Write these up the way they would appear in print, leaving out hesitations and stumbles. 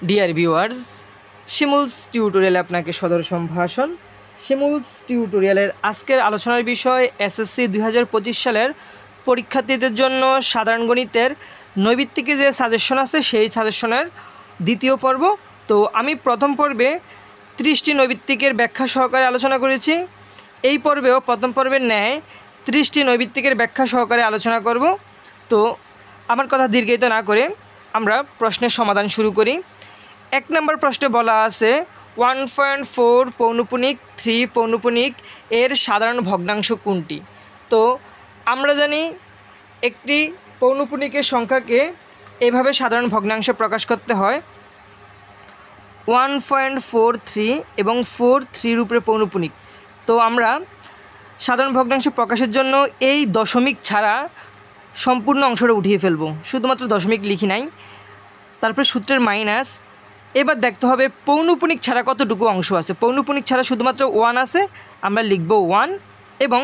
Dear viewers, শিমুলস টিউটোরিয়ালে আপনাকে সদর সম্ভাষণ। শিমুলস টিউটোরিয়ালের আজকের আলোচনার বিষয় এসএসসি 2025 সালের পরীক্ষার্থীদের জন্য সাধারণ গণিতের নৈবিত্তিকে যে সাজেশন আছে সেই সাজেশনের দ্বিতীয় পর্ব। তো আমি প্রথম পর্বে 30টি নৈবিত্তিকের ব্যাখ্যা সহকারে আলোচনা করেছি। এই পর্বেও প্রথম পর্বের ন্যায় 30টি নৈবিত্তিকের ব্যাখ্যা সহকারে আলোচনা করব। তো আমার কথা দীর্ঘায়িত না করে আমরা প্রশ্নের সমাধান শুরু করি। 1 নম্বর প্রশ্নে বলা আছে 1.4 পৌনঃপুনিক 3 পৌনঃপুনিক এর সাধারণ ভগ্নাংশ কোনটি? তো আমরা জানি একটি পৌনঃপুনিকের সংখ্যাকে এভাবে সাধারণ ভগ্নাংশে প্রকাশ করতে হয় 1.43 এবং 4 উপরে পৌনঃপুনিক। তো আমরা সাধারণ ভগ্নাংশ প্রকাশের জন্য এই দশমিক ছাড়া সম্পূর্ণ অংশটা উঠিয়ে ফেলব, শুধুমাত্র দশমিক লিখি নাই, তারপরে সূত্রের মাইনাস। এবার দেখতে হবে পৌনঃপুনিক ছাড়া কতটুকু অংশ আছে। পৌনঃপুনিক ছাড়া শুধুমাত্র 1 আছে, আমরা লিখব 1, এবং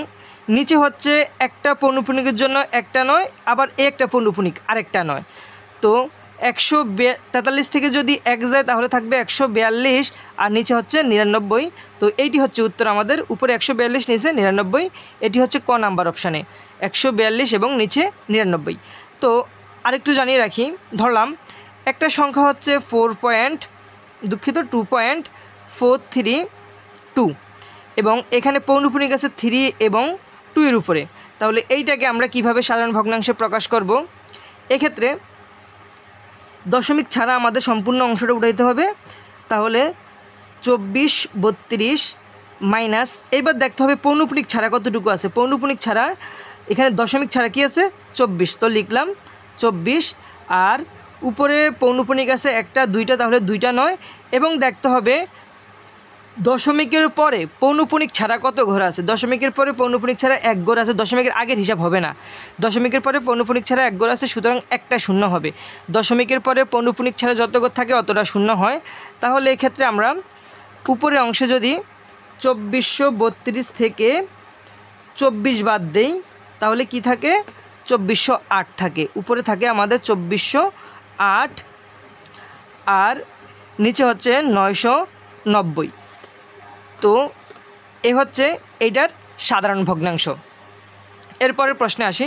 নিচে হচ্ছে একটা পৌনঃপুনিকের জন্য একটা নয়, আবার একটা পৌনঃপুনিক আরেকটা নয়। তো 143 থেকে যদি 1 যায় তাহলে থাকবে 142, আর নিচে হচ্ছে 99। তো এইটি হচ্ছে উত্তর আমাদের, উপরে 142 নিচে 99। এটি হচ্ছে ক নাম্বার অপশানে 142 এবং নিচে 99। তো আরেকটু জানিয়ে রাখি, ধরলাম একটা সংখ্যা হচ্ছে 2.432 এবং এখানে পৌনঃপুনিক আছে 3 এবং 2 এর উপরে। তাহলে এইটাকে আমরা কিভাবে সাধারণ ভগ্নাংশে প্রকাশ করব? এক্ষেত্রে দশমিক ছাড়া আমাদের সম্পূর্ণ অংশটা উঠাইতে হবে। তাহলে 24 32 মাইনাস, এবার দেখতে হবে পৌনঃপুনিক ছাড়া কতটুকু আছে। পৌনঃপুনিক ছাড়া এখানে দশমিক ছাড়া কি আছে 24, তো লিখলাম 24, আর উপরে পৌনঃপুনিক আছে একটা দুইটা, তাহলে দুইটা নয়, এবং দেখতে হবে দশমিকের পরে পৌনঃপুনিক ছাড়া কত ঘর আছে। দশমিকের পরে পৌনঃপুনিক ছাড়া 1 ঘর আছে, দশমিকের আগের হিসাব হবে না। দশমিকের পরে পৌনঃপুনিক ছাড়া 1 ঘর আছে, সুতরাং একটা শূন্য হবে। দশমিকের পরে পৌনঃপুনিক ছাড়া যত ঘর থাকে অতটা শূন্য হয়। তাহলে এক্ষেত্রে আমরা উপরের অংশে যদি 2432 থেকে 24 বাদ দেই তাহলে কি থাকে 2408 থাকে। উপরে থাকে আমাদের 2408, আর নিচে হচ্ছে 990। তো এ হচ্ছে এইটার সাধারণ ভগ্নাংশ। এরপরের প্রশ্নে আসি,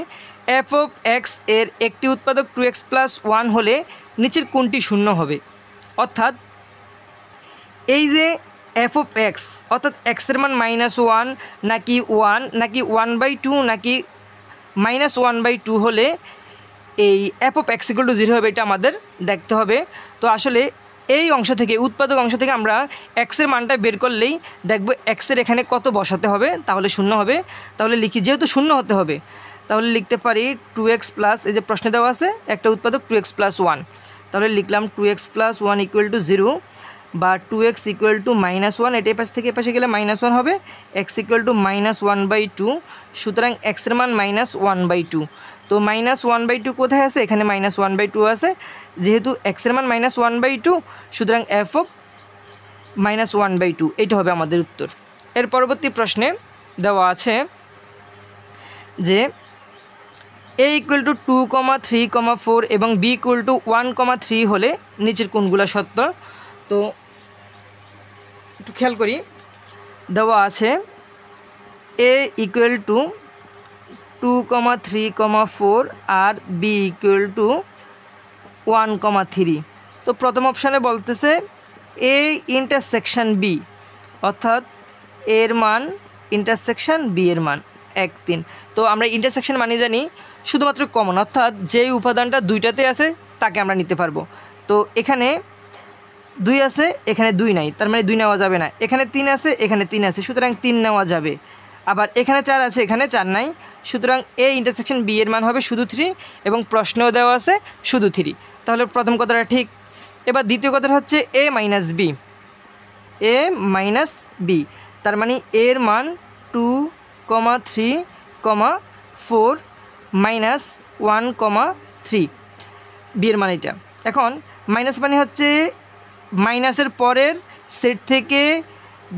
f(x) এর একটি উৎপাদক 2x + 1 হলে নিচের কোনটি শূন্য হবে? অর্থাৎ এই যে f(x) অর্থাৎ x এর মান -1 নাকি 1 নাকি 1/2 নাকি -1/2 হলে এই f(x) = 0 হবে, এটা আমাদের দেখতে হবে। তো আসলে এই অংশ থেকে, উৎপাদক অংশ থেকে আমরা x এর মানটা বের করলেই দেখব x এর এখানে কত বসাতে হবে, তাহলে শূন্য হবে। তাহলে লিখি, যেহেতু শূন্য হতে হবে তাহলে লিখতে পারি 2x প্লাস, এই যে প্রশ্নে দেওয়া আছে একটা উৎপাদক 2x + 1, তাহলে লিখলাম 2x + 1 = 0, বা 2x = -1, এটা এপাশ থেকে এপাশে গেলে -1 হবে, x = -1/2, সুতরাং x এর মান -1/2। তো -1/2 কোথায় আছে? এখানে -1/2 আছে। যেহেতু x এর মান -1/2, সুতরাং f of -1/2 এইটা হবে আমাদের উত্তর। এর পরবর্তী প্রশ্নে দেওয়া আছে যে a = 2, 3, 4 এবং b = 1, 3 হলে নিচের কোনগুলো সত্য? তো একটু খেয়াল করি, দেওয়া আছে a = 2, 3, 4 আর b = 1, 3। তো প্রথম অপশানে বলতেছে a ইন্টারসেকশন b, অর্থাৎ এর মান ইন্টারসেকশন b এর মান 1, 3। তো আমরা ইন্টারসেকশন মানে জানি শুধুমাত্র কমন, অর্থাৎ যেই উপাদানটা দুইটাতে আছে তাকে আমরা নিতে পারবো। তো এখানে 2 আছে, এখানে 2 নাই, তার মানে 2 নেওয়া যাবে না। এখানে 3 আছে, এখানে 3 আছে, সুতরাং 3 নেওয়া যাবে। আবার এখানে 4 আছে, এখানে 4 নাই, সুতরাং a ইন্টারসেকশন b এর মান হবে শুধু 3, এবং প্রশ্নেও দেওয়া আছে শুধু 3। তাহলে প্রথম কথাটা ঠিক। এবার দ্বিতীয় কথাটা হচ্ছে a - b, তার মানে এর মান 2, 3, 4 -1, 3, b এর মান এটা। এখন মাইনাস মানে হচ্ছে মাইনাসের পরের সেট থেকে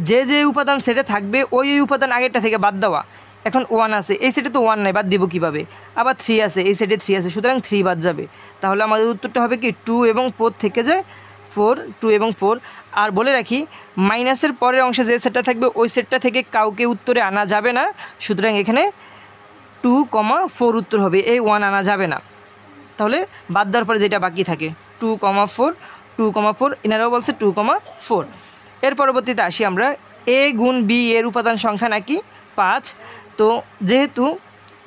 যে উপাদান সেটে থাকবে ওই উপাদান আগেরটা থেকে বাদ দেওয়া। এখন 1 আছে, এই সেটে তো 1 নাই, বাদ দিব কীভাবে? আবার 3 আছে, এই সেটে 3 আছে, সুতরাং 3 বাদ যাবে। তাহলে আমাদের উত্তরটা হবে কি 2 এবং 4 থেকে যায় 4 2 এবং 4। আর বলে রাখি মাইনাসের পরের অংশে যে সেটটা থাকবে ওই সেটটা থেকে কাউকে উত্তরে আনা যাবে না, সুতরাং এখানে 2,4 উত্তর হবে, এই 1 আনা যাবে না। তাহলে বাদ দেওয়ার পরে যেটা বাকি থাকে 2,4 এনারাও বলছে 2,4। এর পরবর্তীতে আসি আমরা a গুণ b এর উপাদান সংখ্যা নাকি 5। তো যেহেতু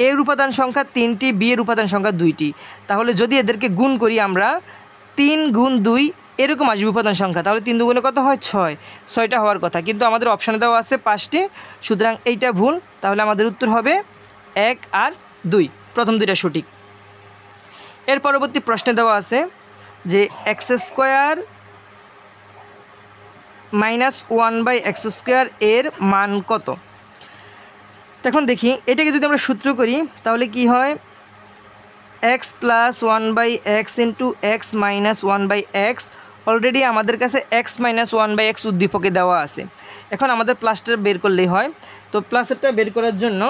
এর উপাদান সংখ্যা 3টি, b এর উপাদান সংখ্যা 2টি, তাহলে যদি এদেরকে গুণ করি আমরা 3 গুণ 2 এরকম আসবে উপাদান সংখ্যা, তাহলে 3 দুগুণে কত হয় 6টা হওয়ার কথা, কিন্তু আমাদের অপশানে দেওয়া আছে 5টি, সুতরাং এইটা ভুল। তাহলে আমাদের উত্তর হবে 1 আর 2, প্রথম দুইটা সঠিক। এর পরবর্তী প্রশ্নে দেওয়া আছে যে x² মাইনাস 1/x² এর মান কত। এখন দেখি এটাকে যদি আমরা সূত্র করি তাহলে কি হয়, x plus 1/x into x minus 1/x। Already আমাদের কাছে x মাইনাস 1/x উদ্দীপকে দেওয়া আছে, এখন আমাদের প্লাসটা বের করলেই হয়। তো প্লাসেরটা বের করার জন্য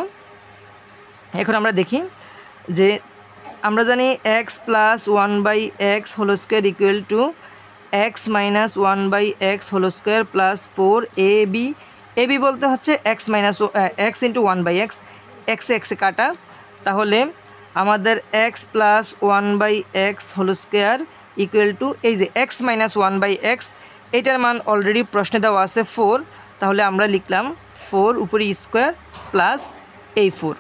এখন আমরা দেখি যে আমরা জানি x plus 1/x whole square equal to x minus 1/x whole square plus 4ab। ab বলতে হচ্ছে x minus x into 1/x, এক্সে কাটা, তাহলে আমাদের x plus 1/x whole square equal to এই যে x মাইনাস 1/x, এইটার মান অলরেডি প্রশ্নে দেওয়া আছে 4, তাহলে আমরা লিখলাম 4 উপরে স্কোয়ার প্লাস এই 4।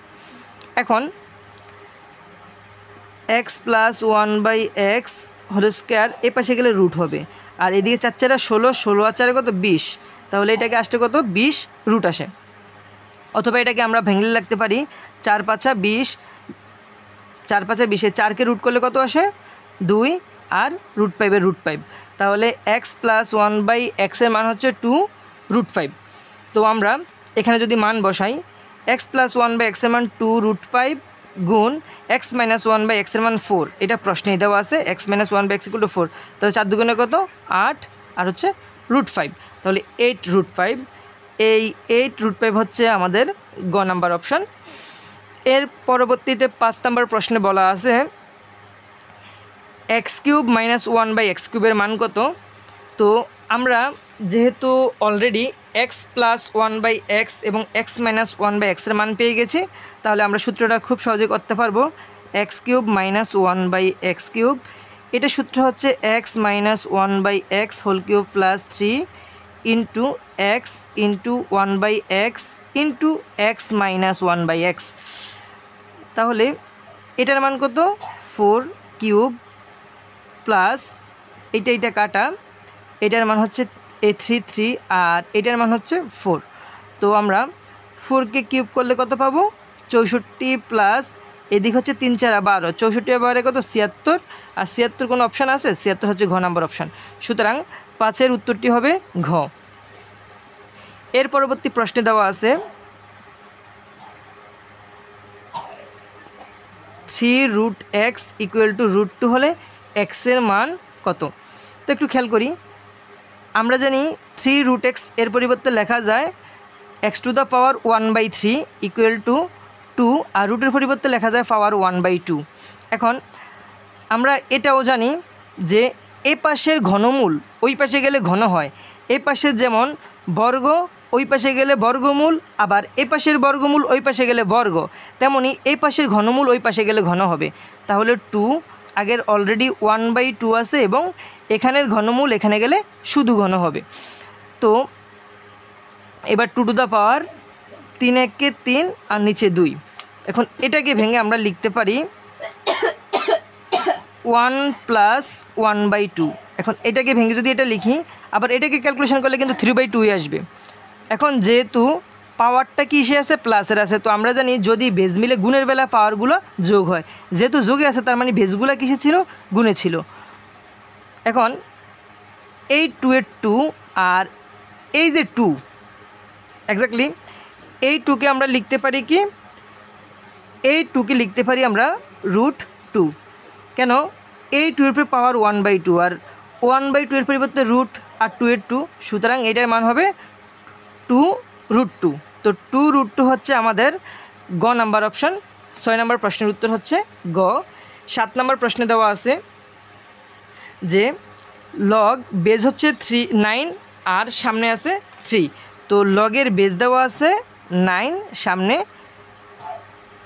এখন x plus 1/x whole square এ পাশে গেলে রুট হবে, আর এদিকে 4 4 16, 16 আর 4 কত 20, তাহলে এটাকে আসতে কত 20 রুট আসে। অথবা এটাকে আমরা ভেঙে লিখতে পারি 4 5 20, 4 5 20, 4কে রুট করলে কত আসে 2 আর √5 তাহলে x প্লাস 1/x এর মান হচ্ছে 2 √5। তো আমরা এখানে যদি মান বসাই x প্লাস 1/x এর মান 2 √5 গুণ x মাইনাস 1/x এর মান 4, এটা প্রশ্নেই দেওয়া আছে x মাইনাস 1/x = 4, তাহলে 4 দুগুণে কত 8 আর হচ্ছে √5, তাহলে 8 √5। এই 8 √5 হচ্ছে আমাদের গ নাম্বার অপশান। এর পরবর্তীতে 5 নম্বর প্রশ্নে বলা আছে x³ মাইনাস 1/x³ এর মান কত। তো আমরা যেহেতু অলরেডি x প্লাস 1/x এবং x মাইনাস 1/x এর মান পেয়ে গেছি, তাহলে আমরা সূত্রটা খুব সহজে করতে পারবো। x³ মাইনাস 1/x³, এটা সূত্র হচ্ছে x minus 1/x whole cube plus 3 into x into 1/x into x minus 1/x। তাহলে এটার মান কত 4³ প্লাস এইটা কাটা, এটার মান হচ্ছে 3 আর এটার মান হচ্ছে 4। তো আমরা 4কে কিউব করলে কত পাবো 64 প্লাস এদিক হচ্ছে 3 4 12, 64 12 কত 76, আর 76 কোনো অপশান আছে, 76 হচ্ছে ঘ নাম্বার অপশান, সুতরাং 5-এর উত্তরটি হবে ঘ। এর পরবর্তী প্রশ্নে দেওয়া আছে 3√x ইকুয়াল টু √2 হলে x এর মান কত। তো একটু খেয়াল করি, আমরা জানি 3√x এর পরিবর্তে লেখা যায় x⁴ 1/3 ইকুয়াল টু 2, আর রুটের পরিবর্তে লেখা যায় পাওয়ার 1/2। এখন আমরা এটাও জানি যে এ পাশের ঘনমূল ওই পাশে গেলে ঘন হয়, এ পাশে যেমন বর্গ ওই পাশে গেলে বর্গমূল, আবার এ পাশের বর্গমূল ওই পাশে গেলে বর্গ, তেমনি এই পাশের ঘনমূল ওই পাশে গেলে ঘন হবে। তাহলে 2 আগের অলরেডি 1/2 আছে এবং এখানের ঘনমূল এখানে গেলে শুধু ঘন হবে। তো এবার 2⁴ 3 1 3 আর নিচে 2। এখন এটাকে ভেঙে আমরা লিখতে পারি 1 প্লাস 1/2। এখন এটাকে ভেঙে যদি এটা লিখি, আবার এটাকে ক্যালকুলেশন করলে কিন্তু 3/2 আসবে। এখন যেহেতু পাওয়ারটা কিসে আছে প্লাসের আছে, তো আমরা জানি যদি বেজ মিলে গুণের বেলা পাওয়ারগুলো যোগ হয়, যেহেতু যোগে আছে তার মানে বেজগুলো কিসে ছিল গুণে ছিল। এখন এই 2 এর 2 আর এই যে 2 এক্স্যাক্টলি এই 2কে আমরা লিখতে পারি কি, এই 2কে লিখতে পারি আমরা √2। কেন এই 2 এর উপরে পাওয়ার 1/2 আর 1/2 এর পরিবর্তে রুট আর 2 এর 2, সুতরাং এটার মান হবে 2√2। তো 2√2 হচ্ছে আমাদের গ নাম্বার অপশান। 6 নম্বর প্রশ্নের উত্তর হচ্ছে গ। 7 নম্বর প্রশ্নে দেওয়া আছে যে লগ বেজ হচ্ছে 9 আর সামনে আছে 3, তো লগের বেজ দেওয়া আছে 9, সামনে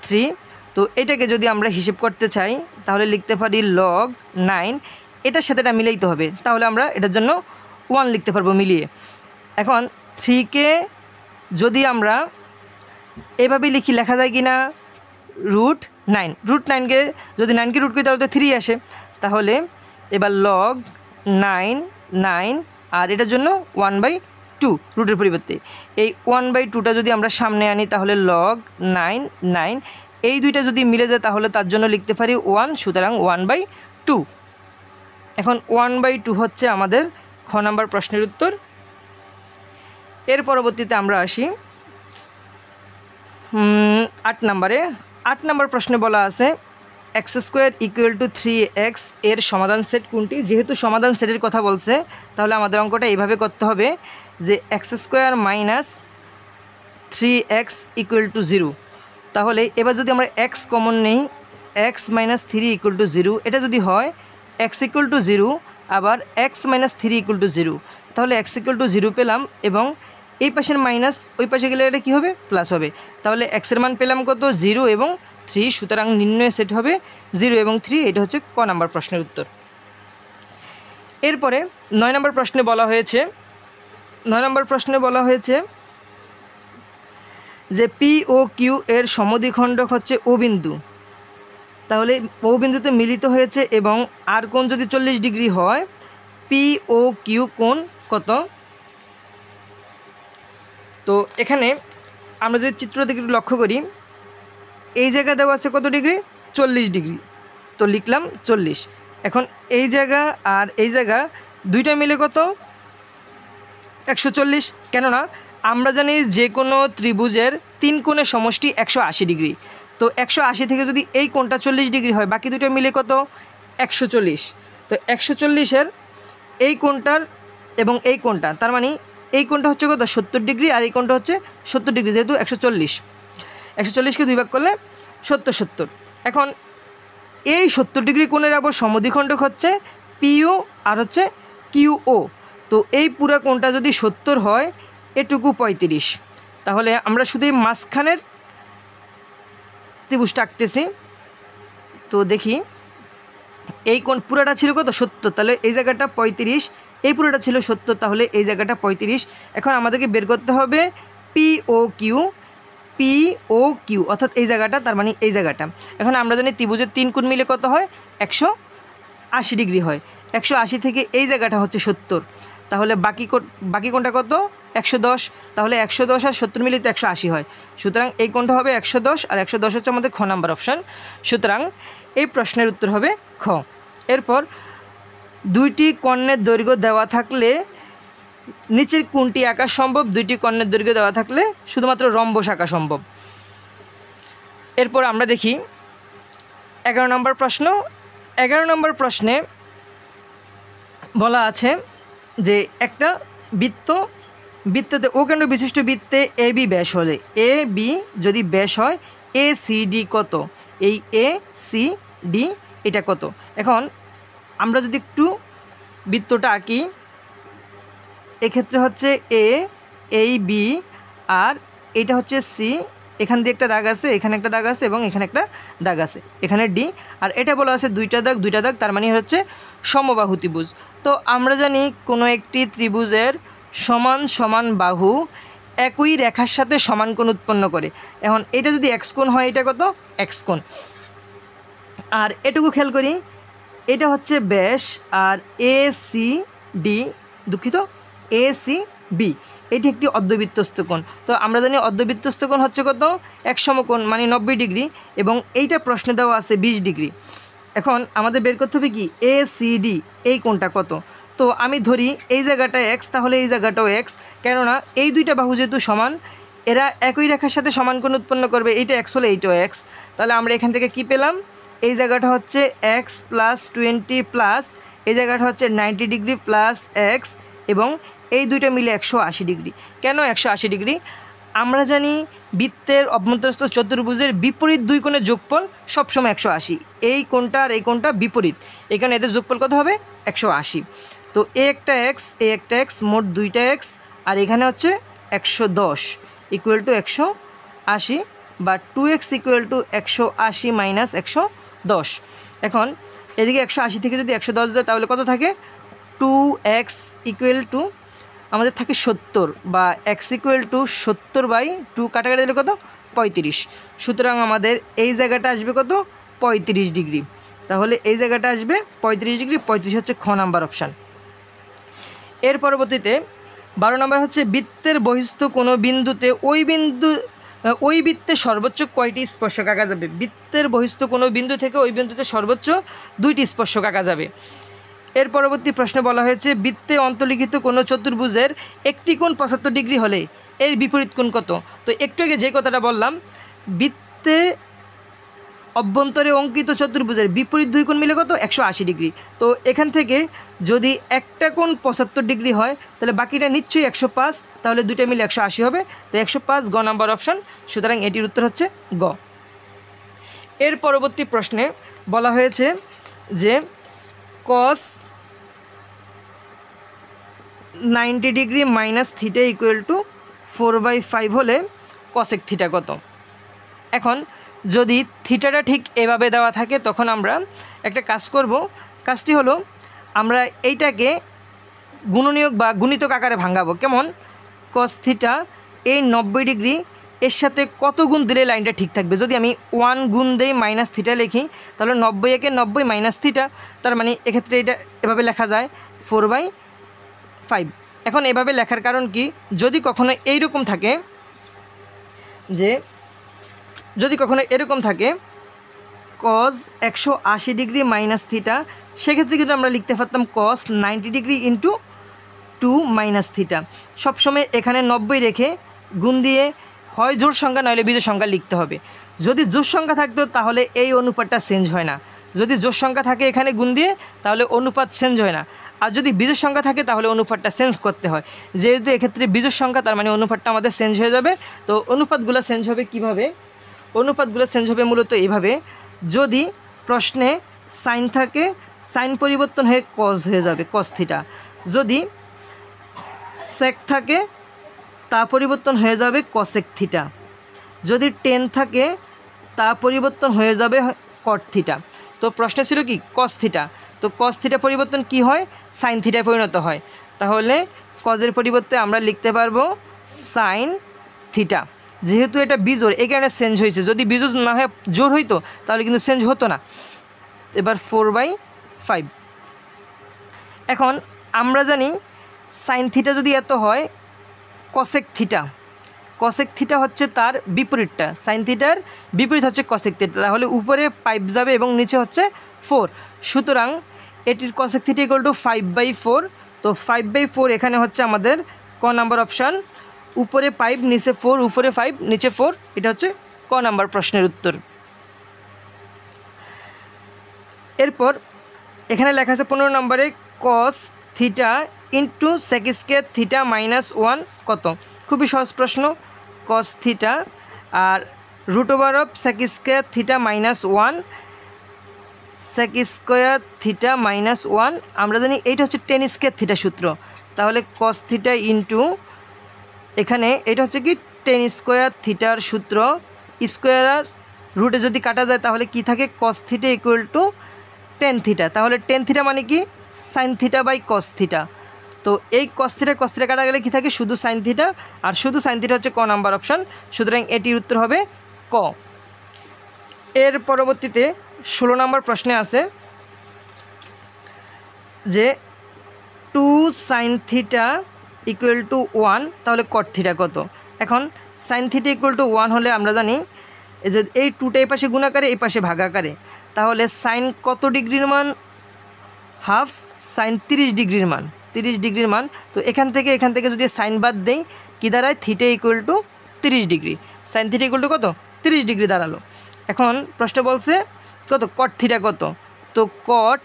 3। তো এটাকে যদি আমরা হিসেব করতে চাই তাহলে লিখতে পারি লগ 9, এটার সাথে এটা মিলাইতে হবে, তাহলে আমরা এটার জন্য 1 লিখতে পারবো মিলিয়ে। এখন 3কে যদি আমরা এভাবে লিখি, লেখা যায় কি না, √9, √9কে যদি 9কে রুট করি তাহলে তো 3 আসে, তাহলে এবার লগ 9 আর এটার জন্য 1/2 রুটের পরিবর্তে এই 1/2টা যদি আমরা সামনে আনি তাহলে লগ 9, এই দুইটা যদি মিলে যায় তাহলে তার জন্য লিখতে পারি 1, সুতরাং 1/2। এখন 1/2 হচ্ছে আমাদের খ নাম্বার প্রশ্নের উত্তর। এর পরবর্তীতে আমরা আসি 8 নাম্বার প্রশ্নে বলা আছে x² = 3x এর সমাধান সেট কোনটি। যেহেতু সমাধান সেটের কথা বলছে তাহলে আমাদের অঙ্কটা এইভাবে করতে হবে যে x² - 3x = 0। তাহলে এবার যদি আমরা x কমন নেই, x - 3 = 0, এটা যদি হয় x = 0 আবার x - 3 = 0, তাহলে x = 0 পেলাম এবং এই পাশের মাইনাস ওই পাশে গেলে এটা কী হবে, প্লাস হবে। তাহলে এক্সের মান পেলাম কত, 0 এবং 3, সুতরাং নির্ণয় সেট হবে 0 এবং 3। এটা হচ্ছে ক নাম্বার প্রশ্নের উত্তর। এরপরে 9 নম্বর প্রশ্নে বলা হয়েছে যে পি ও কিউ এর সমদ্বিখণ্ডক হচ্ছে ও বিন্দু, তাহলে ও বিন্দুতে মিলিত হয়েছে এবং আর কোণ যদি 40 ডিগ্রি হয়, পি ও কিউ কোণ কত। তো এখানে আমরা যদি চিত্রটি একটু লক্ষ্য করি, এই জায়গা দেওয়া আছে কত ডিগ্রি, 40 ডিগ্রি, তো লিখলাম 40। এখন এই জায়গা আর এই জায়গা দুইটা মিলে কত, 140। কেননা আমরা জানি যে কোনো ত্রিভুজের 3 কোণের সমষ্টি 180 ডিগ্রি, তো 180 থেকে যদি এই কোণটা 40 ডিগ্রি হয়, বাকি দুটো মিলে কত, 140। তো 140-এর এই কোণটার এবং এই কোণটা, তার মানে এই কোণটা হচ্ছে কত, 70 ডিগ্রি, আর এই কোণটা হচ্ছে 70 ডিগ্রি, যেহেতু 140কে 2 ভাগ করলে 70। এখন এই 70 ডিগ্রি কোণের আবার সমদ্বিখণ্ডক হচ্ছে পিও আর হচ্ছে কিউও। তো এই পুরো কোণটা যদি 70 হয়, এটুকু 35, তাহলে আমরা শুধু এই মাঝখানের ত্রিভুজটা আঁকতেছি। তো দেখি এই কোণ পুরোটা ছিল কত, 70, তাহলে এই জায়গাটা 35, এই পুরোটা ছিল 70, তাহলে এই জায়গাটা 35। এখন আমাদেরকে বের করতে হবে পি ও কিউ অর্থাৎ এই জায়গাটা, তার মানে এই জায়গাটা। এখন আমরা জানি ত্রিভুজের 3 কোণ মিলে কত হয়, 180 ডিগ্রি হয়। 180 থেকে এই জায়গাটা হচ্ছে 70, তাহলে বাকি কোণটা কত, 110। তাহলে 110 আর 70 মিলে তো 180 হয়, সুতরাং এই কোণটা হবে 110, আর 110 হচ্ছে আমাদের খ নাম্বার অপশান। সুতরাং এই প্রশ্নের উত্তর হবে খ। এরপর দুইটি কর্ণের দৈর্ঘ্য দেওয়া থাকলে নিচের কোনটি আঁকা সম্ভব। দুইটি কর্ণের দৈর্ঘ্য দেওয়া থাকলে শুধুমাত্র রম্বস আঁকা সম্ভব। এরপর আমরা দেখি 11 নম্বর প্রশ্ন। 11 নম্বর প্রশ্নে বলা আছে যে একটা বৃত্ততে ও কেন্দ্র বিশিষ্ট বৃত্তে এ বি ব্যাস হলে, এ বি যদি ব্যাস হয়, এ সি ডি কত। এই এ সি ডি এটা কত। এখন আমরা যদি একটু বৃত্তটা আঁকি, এক্ষেত্রে হচ্ছে এ, এই বি, আর এটা হচ্ছে সি, এখান দিয়ে একটা দাগ আছে, এখানে একটা দাগ আছে এবং এখানে একটা দাগ আছে, এখানে ডি, আর এটা বলা আছে দুইটা দাগ, তার মানে হচ্ছে সমবাহু ত্রিভুজ। তো আমরা জানি কোনো একটি ত্রিভুজের সমান বাহু একই রেখার সাথে সমান কোণ উৎপন্ন করে। এখন এটা যদি এক্স কোণ হয়, এটা কত, এক্স কোণ। আর এটুকু খেয়াল করি, এটা হচ্ছে ব্যাস, আর এ সি ডি, দুঃখিত, এ সি বি, এটি একটি অর্ধবৃত্তস্থ কোণ। তো আমরা জানি অর্ধবৃত্তস্থ কোণ হচ্ছে কত, এক সমকোণ, মানে 90 ডিগ্রি, এবং এইটা প্রশ্নে দেওয়া আছে 20 ডিগ্রি। এখন আমাদের বের করতে হবে কি, এ সি ডি এই কোণটা কত। তো আমি ধরি এই জায়গাটা এক্স, তাহলে এই জায়গাটাও এক্স, কেননা এই দুইটা বাহু যেহেতু সমান, এরা একই রেখার সাথে সমান কোণ উৎপন্ন করবে। এইটা এক্স হলে এইটাও এক্স, তাহলে আমরা এখান থেকে কি পেলাম, এই জায়গাটা হচ্ছে এক্স প্লাস 20 প্লাস এই জায়গাটা হচ্ছে 90 ডিগ্রি প্লাস এক্স, এবং এই দুইটা মিলে 180 ডিগ্রি। কেন 180 ডিগ্রি? আমরা জানি বৃত্তের অভ্যন্তরস্থ চতুর্ভুজের বিপরীত দুই কোণের যোগফল সবসময় 180। এই কোণটা আর এই কোণটা বিপরীত, এখানে এদের যোগফল কত হবে, 180। তো এ একটা এক্স মোট দুইটা এক্স, আর এখানে হচ্ছে 110 ইকুয়াল টু 180, বা 2x ইকুয়াল টু 180 মাইনাস 110। এখন এদিকে 180 থেকে যদি 110 যায় তাহলে কত থাকে, 2x ইকুয়াল টু আমাদের থাকে 70, বা x ইকুয়াল টু 70/2 কাটাকাটি দিলে কত 35। সুতরাং আমাদের এই জায়গাটা আসবে কত 35 ডিগ্রি। তাহলে এই জায়গাটা আসবে 35 ডিগ্রি, 35 হচ্ছে খ নাম্বার অপশান। এর পরবর্তীতে 12 নম্বর হচ্ছে বৃত্তের বহিস্থ কোনো বিন্দুতে ওই বৃত্তে সর্বোচ্চ কয়টি স্পর্শক আঁকা যাবে। বৃত্তের বহিস্থ কোনো বিন্দু থেকে ওই বিন্দুতে সর্বোচ্চ 2টি স্পর্শক আঁকা যাবে। এর পরবর্তী প্রশ্নে বলা হয়েছে বৃত্তে অন্তর্লিখিত কোনো চতুর্ভুজের একটি কোণ 75 ডিগ্রি হলে এর বিপরীত কোণ কত। তো একটু আগে যে কথাটা বললাম, বৃত্তে অভ্যন্তরে অঙ্কিত চতুর্ভুজের বিপরীত দুই কোণ মিলে কত 180 ডিগ্রি। তো এখান থেকে যদি একটা কোণ 75 ডিগ্রি হয় তাহলে বাকিটা নিশ্চয়ই 105, তাহলে দুইটা মিলে 180 হবে। তো 105 গ নাম্বার অপশান। সুতরাং এটির উত্তর হচ্ছে গ। এর পরবর্তী প্রশ্নে বলা হয়েছে যে cos 90 degree minus theta equal two 4/5 হলে cosec থিটা কত। এখন যদি থিটাটা ঠিক এভাবে দেওয়া থাকে তখন আমরা একটা কাজ করব। কাজটি হলো আমরা এইটাকে গুণনীয়ক বা গুণিতক আকারে ভাঙাবো। কেমন, cos থিটা এই 90 ডিগ্রি এর সাথে কত গুণ দিলে লাইনটা ঠিক থাকবে। যদি আমি 1 গুণ দেই মাইনাস থিটা লিখি তাহলে 90 একে 90 মাইনাস থিটা, তার মানে এক্ষেত্রে এটা এভাবে লেখা যায় 4/5। এখন এভাবে লেখার কারণ কি, যদি কখনো এইরকম থাকে যে এরকম থাকে cos 180 ডিগ্রি মাইনাস থিটা, সেক্ষেত্রে কিন্তু আমরা লিখতে পারতাম cos 90 degree into 2 minus theta. সবসময় এখানে 90 রেখে গুণ দিয়ে হয় জোড় সংখ্যা নইলে বিজোড় সংখ্যা লিখতে হবে। যদি জোড় সংখ্যা থাকতো তাহলে এই অনুপাতটা চেঞ্জ হয় না। যদি জোড় সংখ্যা থাকে এখানে গুণ দিয়ে তাহলে অনুপাত চেঞ্জ হয় না, আর যদি বিজোড় সংখ্যা থাকে তাহলে অনুপাতটা চেঞ্জ করতে হয়। যেহেতু এক্ষেত্রে বিজোড় সংখ্যা তার মানে অনুপাতটা আমাদের চেঞ্জ হয়ে যাবে। তো অনুপাতগুলো চেঞ্জ হবে কিভাবে, অনুপাতগুলো চেঞ্জ হবে মূলত এইভাবে, যদি প্রশ্নে সাইন থাকে সাইন পরিবর্তন হয়ে কজ হয়ে যাবে cos থিটা, যদি সেক থাকে তা পরিবর্তন হয়ে যাবে cosec থিটা, যদি টেন থাকে তা পরিবর্তন হয়ে যাবে cot থিটা। তো প্রশ্ন ছিল কি cos থিটা, তো cos থিটা পরিবর্তন কি হয়, সাইন থিটায় পরিণত হয়। তাহলে কজের পরিবর্তে আমরা লিখতে পারবো সাইন থিটা। যেহেতু এটা বিজোড় এই কারণে চেঞ্জ হয়েছে, যদি বিজোড় না হয়ে জোড় হইতো তাহলে কিন্তু চেঞ্জ হতো না। এবার 4/5। এখন আমরা জানি সাইন থিটা যদি এত হয় cosec থিটা হচ্ছে তার বিপরীতটা, সাইন থিটার বিপরীত হচ্ছে cosec থিটা, তাহলে উপরে 5 যাবে এবং নিচে হচ্ছে 4। সুতরাং এটির cosec থিটা ইকুয়াল টু 5/4। তো 5/4 এখানে হচ্ছে আমাদের ক নাম্বার অপশান, উপরে 5 নিচে 4, উপরে 5 নিচে 4, এটা হচ্ছে ক নাম্বার প্রশ্নের উত্তর। এরপর এখানে লেখা আছে 15 নম্বরে cos theta into sec square theta minus 1 কত। খুবই সহজ প্রশ্ন, cos থিটা আর √of sec square theta minus 1, sec square theta minus 1 আমরা জানি এইটা হচ্ছে টেন স্কয়ার থিটা সূত্র। তাহলে cos থিটা ইন্টু এখানে এটা হচ্ছে কি টেন স্কয়ার থিটার সূত্র, স্কোয়ার আর রুটে যদি কাটা যায় তাহলে কি থাকে cos theta equal to tan theta. তাহলে টেন থিটা মানে কি sine theta by cos theta. তো এই cos থিটা কাটা গেলে কি থাকে শুধু সাইন থিটা, আর শুধু সাইন থিটা হচ্ছে ক নাম্বার অপশান। সুতরাং এটির উত্তর হবে ক। এর পরবর্তীতে 16 নম্বর প্রশ্নে আছে যে 2 sin থিটা ইকুয়াল টু 1, তাহলে cot থিটা কত। এখন সাইন থিটা ইকুয়াল টু 1 হলে আমরা জানি এই যে এই 2টা এই পাশে গুণাকারে এই পাশে ভাগাকারে, তাহলে সাইন কত ডিগ্রির মান, হাফ সাইন 30 ডিগ্রির মান, 30 ডিগ্রির মান। তো এখান থেকে যদি সাইন বাদ দেই কী দাঁড়ায়, theta equal two 30 degree, sine theta equal two কত 30 ডিগ্রি দাঁড়ালো। এখন প্রশ্ন বলছে কত cot থিটা কত, তো cot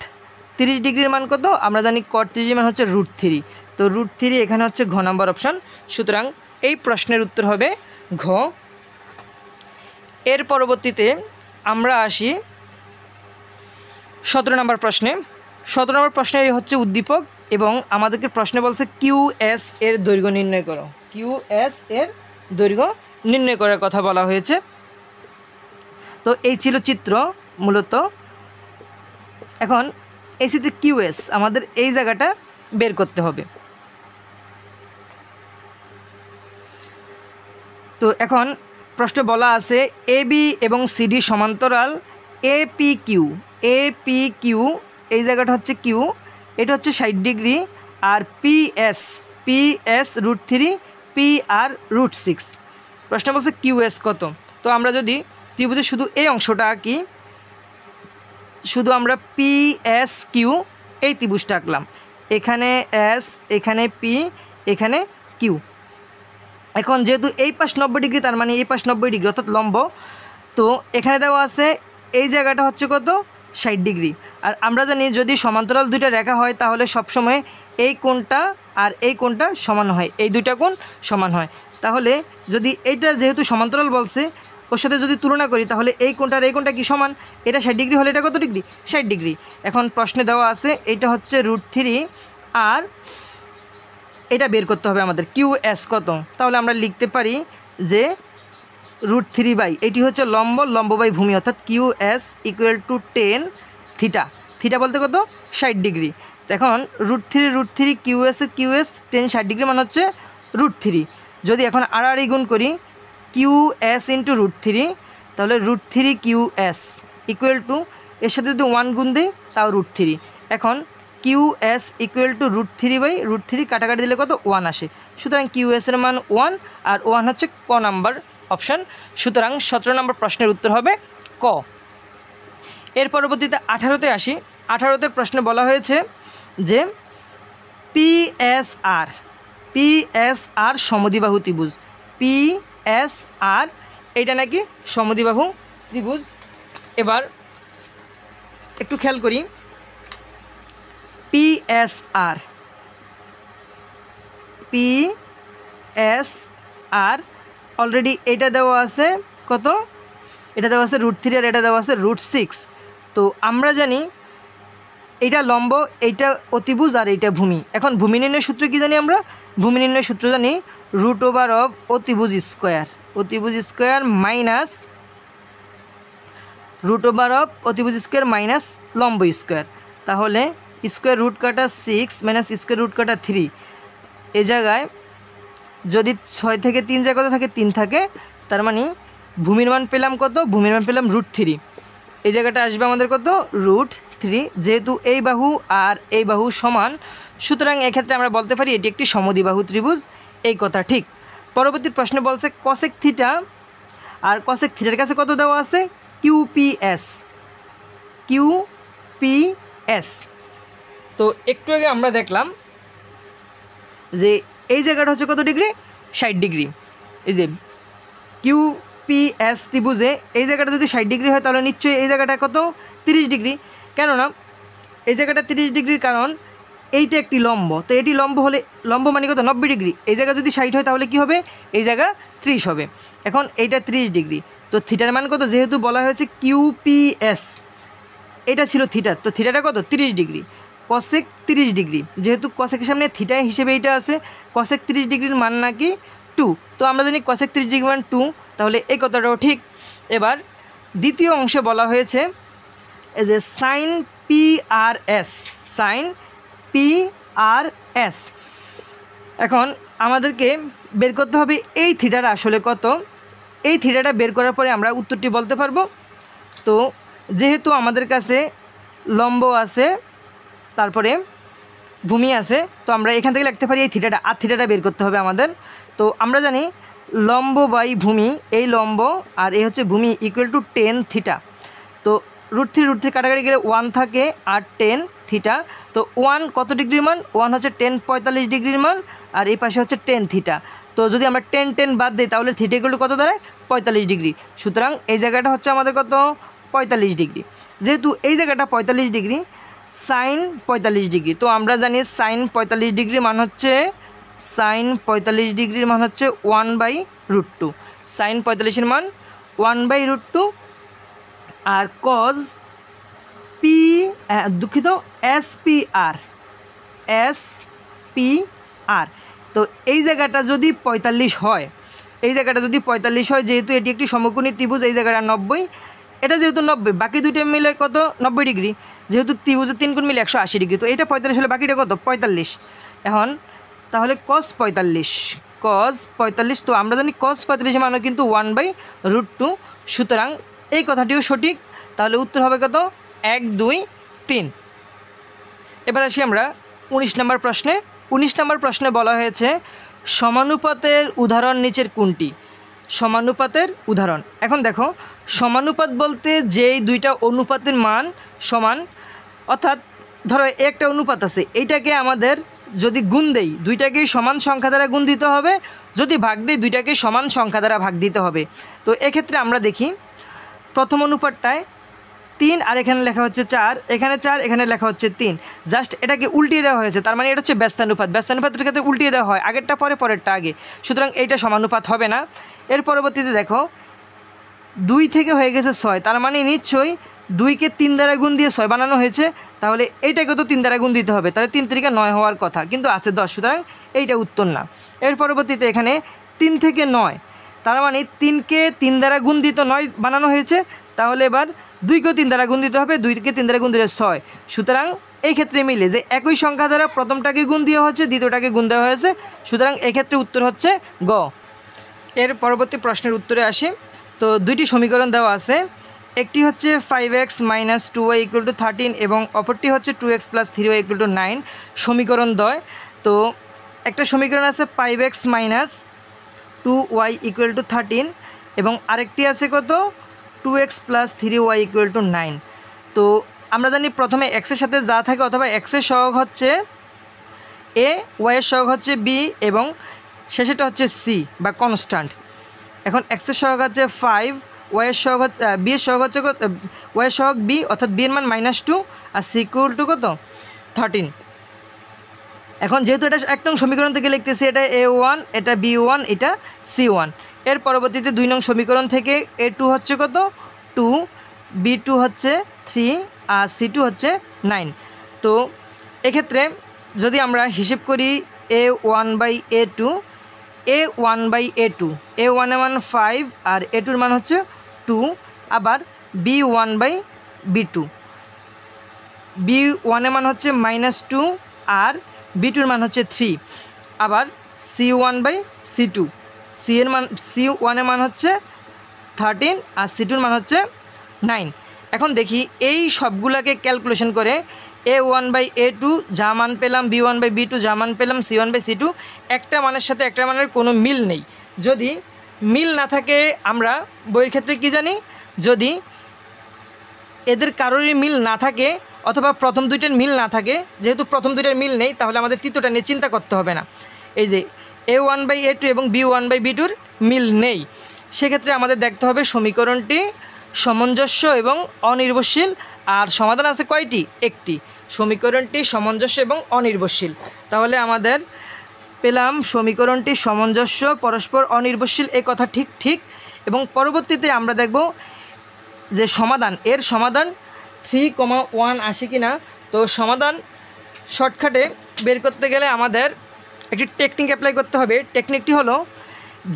30 ডিগ্রির মান কত, আমরা জানি cot 30 মান হচ্ছে √3, তো √3 এখানে হচ্ছে ঘ নাম্বার অপশান। সুতরাং এই প্রশ্নের উত্তর হবে ঘ। এর পরবর্তীতে আমরা আসি 17 নম্বর প্রশ্নে। 17 নম্বর প্রশ্নে হচ্ছে উদ্দীপক এবং আমাদেরকে প্রশ্নে বলছে কিউএস এর দৈর্ঘ্য নির্ণয় করো, কিউএস এর দৈর্ঘ্য নির্ণয় করার কথা বলা হয়েছে। তো এই ছিল চিত্র মূলত। এখন এই চিত্রে কিউএস আমাদের এই জায়গাটা বের করতে হবে। তো এখন প্রশ্নে বলা আছে এবি এবং সিডি সমান্তরাল এপি কিউ এই জায়গাটা হচ্ছে কিউ, এটা হচ্ছে 60 ডিগ্রি, আর পিএস √3 পি আর √6। প্রশ্ন বলছে কিউএস কত। তো আমরা যদি ত্রিভুজের শুধু এই অংশটা আঁকি, শুধু আমরা পিএস কিউ এই ত্রিভুজটা আঁকলাম, এখানে এস, এখানে পি, এখানে কিউ। এখন যেহেতু এই পাশ 90 ডিগ্রি, তার মানে এই পাশ 90 ডিগ্রি অর্থাৎ লম্ব, তো এখানে দেওয়া আছে এই জায়গাটা হচ্ছে কত 60 ডিগ্রি। আর আমরা জানি যদি সমান্তরাল দুইটা রেখা হয় তাহলে সবসময় এই কোণটা আর এই কোণটা সমান হয়, এই দুইটা কোণ সমান হয়। তাহলে যদি এইটা যেহেতু সমান্তরাল বলছে ওর সাথে যদি তুলনা করি তাহলে এই কোণটা আর এই কোণটা কি সমান, এটা 60 ডিগ্রি হলে এটা কত ডিগ্রি 60 ডিগ্রি। এখন প্রশ্নে দেওয়া আছে এইটা হচ্ছে √3 আর এটা বের করতে হবে আমাদের কিউএস কত। তাহলে আমরা লিখতে পারি যে √3 এটি হচ্ছে লম্ব বাই ভূমি অর্থাৎ কিউএস = 10 থিটা বলতে কত 60 ডিগ্রি। এখন √3 কিউএস 10 60 ডিগ্রি মানে হচ্ছে √3। যদি এখন আড়াআড়ি গুণ করি কিউএস × √3, তাহলে √3 কিউএস এর সাথে যদি 1 গুণ দিই তাও √3। এখন কিউএস √3 কাটাকাটি দিলে কত 1 আসে, সুতরাং কিউএস এর মান 1 আর 1 হচ্ছে ক নাম্বার অপশান। সুতরাং 17 নম্বর প্রশ্নের উত্তর হবে ক। এর পরবর্তীতে 18তে আসি। 18তে প্রশ্নে বলা হয়েছে যে পিএসআর সমদ্বিবাহু ত্রিভুজ, পিএসআর এইটা নাকি সমদ্বিবাহু ত্রিভুজ। এবার একটু খেয়াল করি পিএসআর অলরেডি এটা দেওয়া আছে কত, এটা দেওয়া আছে √3 আর এটা দেওয়া আছে √6। তো আমরা জানি এইটা লম্ব, এইটা অতিভুজ আর এইটা ভূমি। এখন ভূমি নির্ণয়ের সূত্র কি জানি আমরা, ভূমি নির্ণয়ের সূত্র জানি √of অতিভুজ স্কোয়ার মাইনাস √of অতিভুজ স্কোয়ার মাইনাস লম্ব স্কোয়ার। তাহলে স্কোয়ার রুট কাটা 6 মাইনাস স্কোয়ার রুট কাটা 3, এ জায়গায় যদি 6 থেকে 3 যায় কত থাকে 3 থাকে, তার মানে ভূমির মান পেলাম কত, ভূমির মান পেলাম √3। এই জায়গাটা আসবে আমাদের কত √3। যেহেতু এই বাহু আর এই বাহু সমান, সুতরাং এক্ষেত্রে আমরা বলতে পারি এটি একটি সমদ্বিবাহু ত্রিভুজ, এই কথা ঠিক। পরবর্তী প্রশ্নে বলছে কসেক থিটা, আর কসেক থিটার কাছে কত দেওয়া আছে কিউপিএস। তো একটু আগে আমরা দেখলাম যে এই জায়গাটা হচ্ছে কত ডিগ্রি 60 ডিগ্রি। এই যে কিউপিএস ত্রিভুজে এই জায়গাটা যদি 60 ডিগ্রি হয় তাহলে নিশ্চয়ই এই জায়গাটা কত 30 ডিগ্রি। কেননা এই জায়গাটা 30 ডিগ্রির কারণ এইটা একটি লম্ব, তো এটি লম্ব হলে লম্ব মানে কত 90 ডিগ্রি। এই জায়গা যদি 60 হয় তাহলে কি হবে, এই জায়গা 30 হবে। এখন এইটা 30 ডিগ্রি, তো থিটার মান কত, যেহেতু বলা হয়েছে কিউপিএস এটা ছিল থিটা, তো থিটাটা কত 30 ডিগ্রি। কসেক 30 ডিগ্রি, যেহেতু কসেকের সামনে থিটা হিসেবে এইটা আছে, কসেক 30 ডিগ্রির মান নাকি 2। তো আমরা জানি কসেক 30 ডিগ্রি মান 2, তাহলে এই কথাটাও ঠিক। এবার দ্বিতীয় অংশে বলা হয়েছে এই যে সাইন পিআরএস। এখন আমাদেরকে বের করতে হবে এই থিটাটা আসলে কত। এই থিটাটা বের করার পরে আমরা উত্তরটি বলতে পারবো। তো যেহেতু আমাদের কাছে লম্ব আছে তারপরে ভূমি আছে, তো আমরা এখান থেকে লিখতে পারি এই থিটাটা, আর থিটাটা বের করতে হবে আমাদের। তো আমরা জানি লম্ব বাই ভূমি, এই লম্ব আর এই হচ্ছে ভূমি = 10 থিটা। তো √3 কাটাকাটি গেলে 1 থাকে আর 10 থিটা। তো 1 কত ডিগ্রির মান, 1 হচ্ছে 10 45 ডিগ্রির মান, আর এই পাশে হচ্ছে 10 থিটা। তো যদি আমরা 10 বাদ দিই তাহলে থিটাগুলো কত দাঁড়ায় 45 ডিগ্রি। সুতরাং এই জায়গাটা হচ্ছে আমাদের কত 45 ডিগ্রি। যেহেতু এই জায়গাটা 45 ডিগ্রি, সাইন 45 ডিগ্রি, তো আমরা জানি সাইন 45 ডিগ্রি মান হচ্ছে 1/√2। সাইন 45-এর মান 1/√2। আর cause SPR S P R. তো এই জায়গাটা যদি 45 হয়, এই জায়গাটা যদি 45 হয়, যেহেতু এটি একটি সমকোণী ত্রিভুজ, এই জায়গাটা 90, এটা যেহেতু 90, বাকি দুইটা মিলে কত 90 ডিগ্রি, যেহেতু ত্রিভুজের 3 কোণ মিলে 180 ডিগ্রি, তো এটা 45 হলে বাকিটা কত 45। এখন তাহলে cos 45, তো আমরা জানি cos 45 মানে কিন্তু 1/√2, সুতরাং এই কথাটিও সঠিক। তাহলে উত্তর হবে কত 1 2 3। এবার আসি আমরা 19 নম্বর প্রশ্নে। 19 নম্বর প্রশ্নে বলা হয়েছে সমানুপাতের উদাহরণ নিচের কোনটি? সমানুপাতের উদাহরণ। এখন দেখো, সমানুপাত বলতে যেই দুইটা অনুপাতের মান সমান, অর্থাৎ ধরো একটা অনুপাত আছে, এইটাকে আমাদের যদি গুণ দেই, দুইটাকেই সমান সংখ্যা দ্বারা গুণ দিতে হবে, যদি ভাগ দিই দুইটাকে সমান সংখ্যা দ্বারা ভাগ দিতে হবে। তো এক্ষেত্রে আমরা দেখি প্রথম অনুপাতটায় 3 আর এখানে লেখা হচ্ছে 4, এখানে 4, এখানে লেখা হচ্ছে 3, জাস্ট এটাকে উল্টিয়ে দেওয়া হয়েছে, তার মানে এটা হচ্ছে ব্যস্তানুপাত। ব্যস্তানুপাতের ক্ষেত্রে উল্টিয়ে দেওয়া হয়, আগেরটা পরে, পরেরটা আগে, সুতরাং এইটা সমানুপাত হবে না। এর পরবর্তীতে দেখো 2 থেকে হয়ে গেছে 6, তার মানে নিশ্চয়ই 2কে 3 দ্বারা গুণ দিয়ে 6 বানানো হয়েছে, তাহলে এইটাকে তো 3 দ্বারা গুণ দিতে হবে, তাহলে 3 3 9 হওয়ার কথা, কিন্তু আছে 10, সুতরাং এইটা উত্তর না। এর পরবর্তীতে এখানে 3 থেকে 9, তার মানে 3কে 3 দ্বারা গুণ দিতে 9 বানানো হয়েছে, তাহলে এবার 2কেও 3 দ্বারা গুণ দিতে হবে, 2কে 3 দ্বারা গুণ দিলে 6, সুতরাং এই ক্ষেত্রে মিলে যে একই সংখ্যা দ্বারা প্রথমটাকে গুণ দেওয়া হয়েছে, দ্বিতীয়টাকে গুণ দেওয়া হয়েছে, সুতরাং এক্ষেত্রে উত্তর হচ্ছে গ। এর পরবর্তী প্রশ্নের উত্তরে আসি। তো দুইটি সমীকরণ দেওয়া আছে, একটি হচ্ছে 5x - 2y = 13 এবং অপরটি হচ্ছে 2x + 3y = 9, সমীকরণ দ্বয়। তো একটা সমীকরণ আছে 5x - 2y = 13 এবং আরেকটি আছে কত 2x + 3y = 9। তো আমরা জানি প্রথমে x এর সাথে যা থাকে, অথবা x এর সহগ হচ্ছে a, y এর সহগ হচ্ছে b এবং শেষেটা হচ্ছে c বা কনস্ট্যান্ট। এখন x এর সহগ হচ্ছে 5, y এর সহগ b এর সহগ হচ্ছে y এর সহগ b, অর্থাৎ b এর মান -2 আর c = কত 13। এখন যেহেতু এটা এক নং সমীকরণ থেকে লিখতেছি, এটা a1, এটা b1, এটা c1। এর পরবর্তীতে 2 নং সমীকরণ থেকে a2 হচ্ছে কত 2, b2 হচ্ছে 3 আর c2 হচ্ছে 9। তো এক্ষেত্রে যদি আমরা হিসেব করি a1/a2, a1/a2, a1 এর মান 5 আর a2 এর মান হচ্ছে 2, আবার b1/b2, b1 এর মান হচ্ছে -2 আর b2 এর মান হচ্ছে 3, আবার c1/c2, c1 এর মান হচ্ছে 13 আর c2 এর মান হচ্ছে 9। এখন দেখি এই সবগুলোকে ক্যালকুলেশন করে a1/a2 যা মান পেলাম, b1/b2 যা মান পেলাম, c1/c2, একটা মানের সাথে একটা মানের কোনো মিল নেই। যদি মিল না থাকে, আমরা বইয়ের ক্ষেত্রে কি জানি, যদি এদের কারোরই মিল না থাকে অথবা প্রথম দুইটার মিল না থাকে, যেহেতু প্রথম দুইটার মিল নেই, তাহলে আমাদের তৃতীয়টা নিয়ে চিন্তা করতে হবে না। এই যে a1/a2 এবং b1/b2 মিল নেই, সেক্ষেত্রে আমাদের দেখতে হবে সমীকরণটি সামঞ্জস্য এবং অনির্ভরশীল। আর সমাধান আছে কয়টি? একটি। সমীকরণটি সামঞ্জস্য এবং অনির্ভরশীল, তাহলে আমাদের পেলাম সমীকরণটি সামঞ্জস্য, পরস্পর অনির্ভরশীল, এই কথা ঠিক। এবং পরবর্তীতে আমরা দেখব যে সমাধান, এর সমাধান 3,1 আসে কি না। তো সমাধান শর্টকাটে বের করতে গেলে আমাদের একটি টেকনিক অ্যাপ্লাই করতে হবে। টেকনিকটি হলো,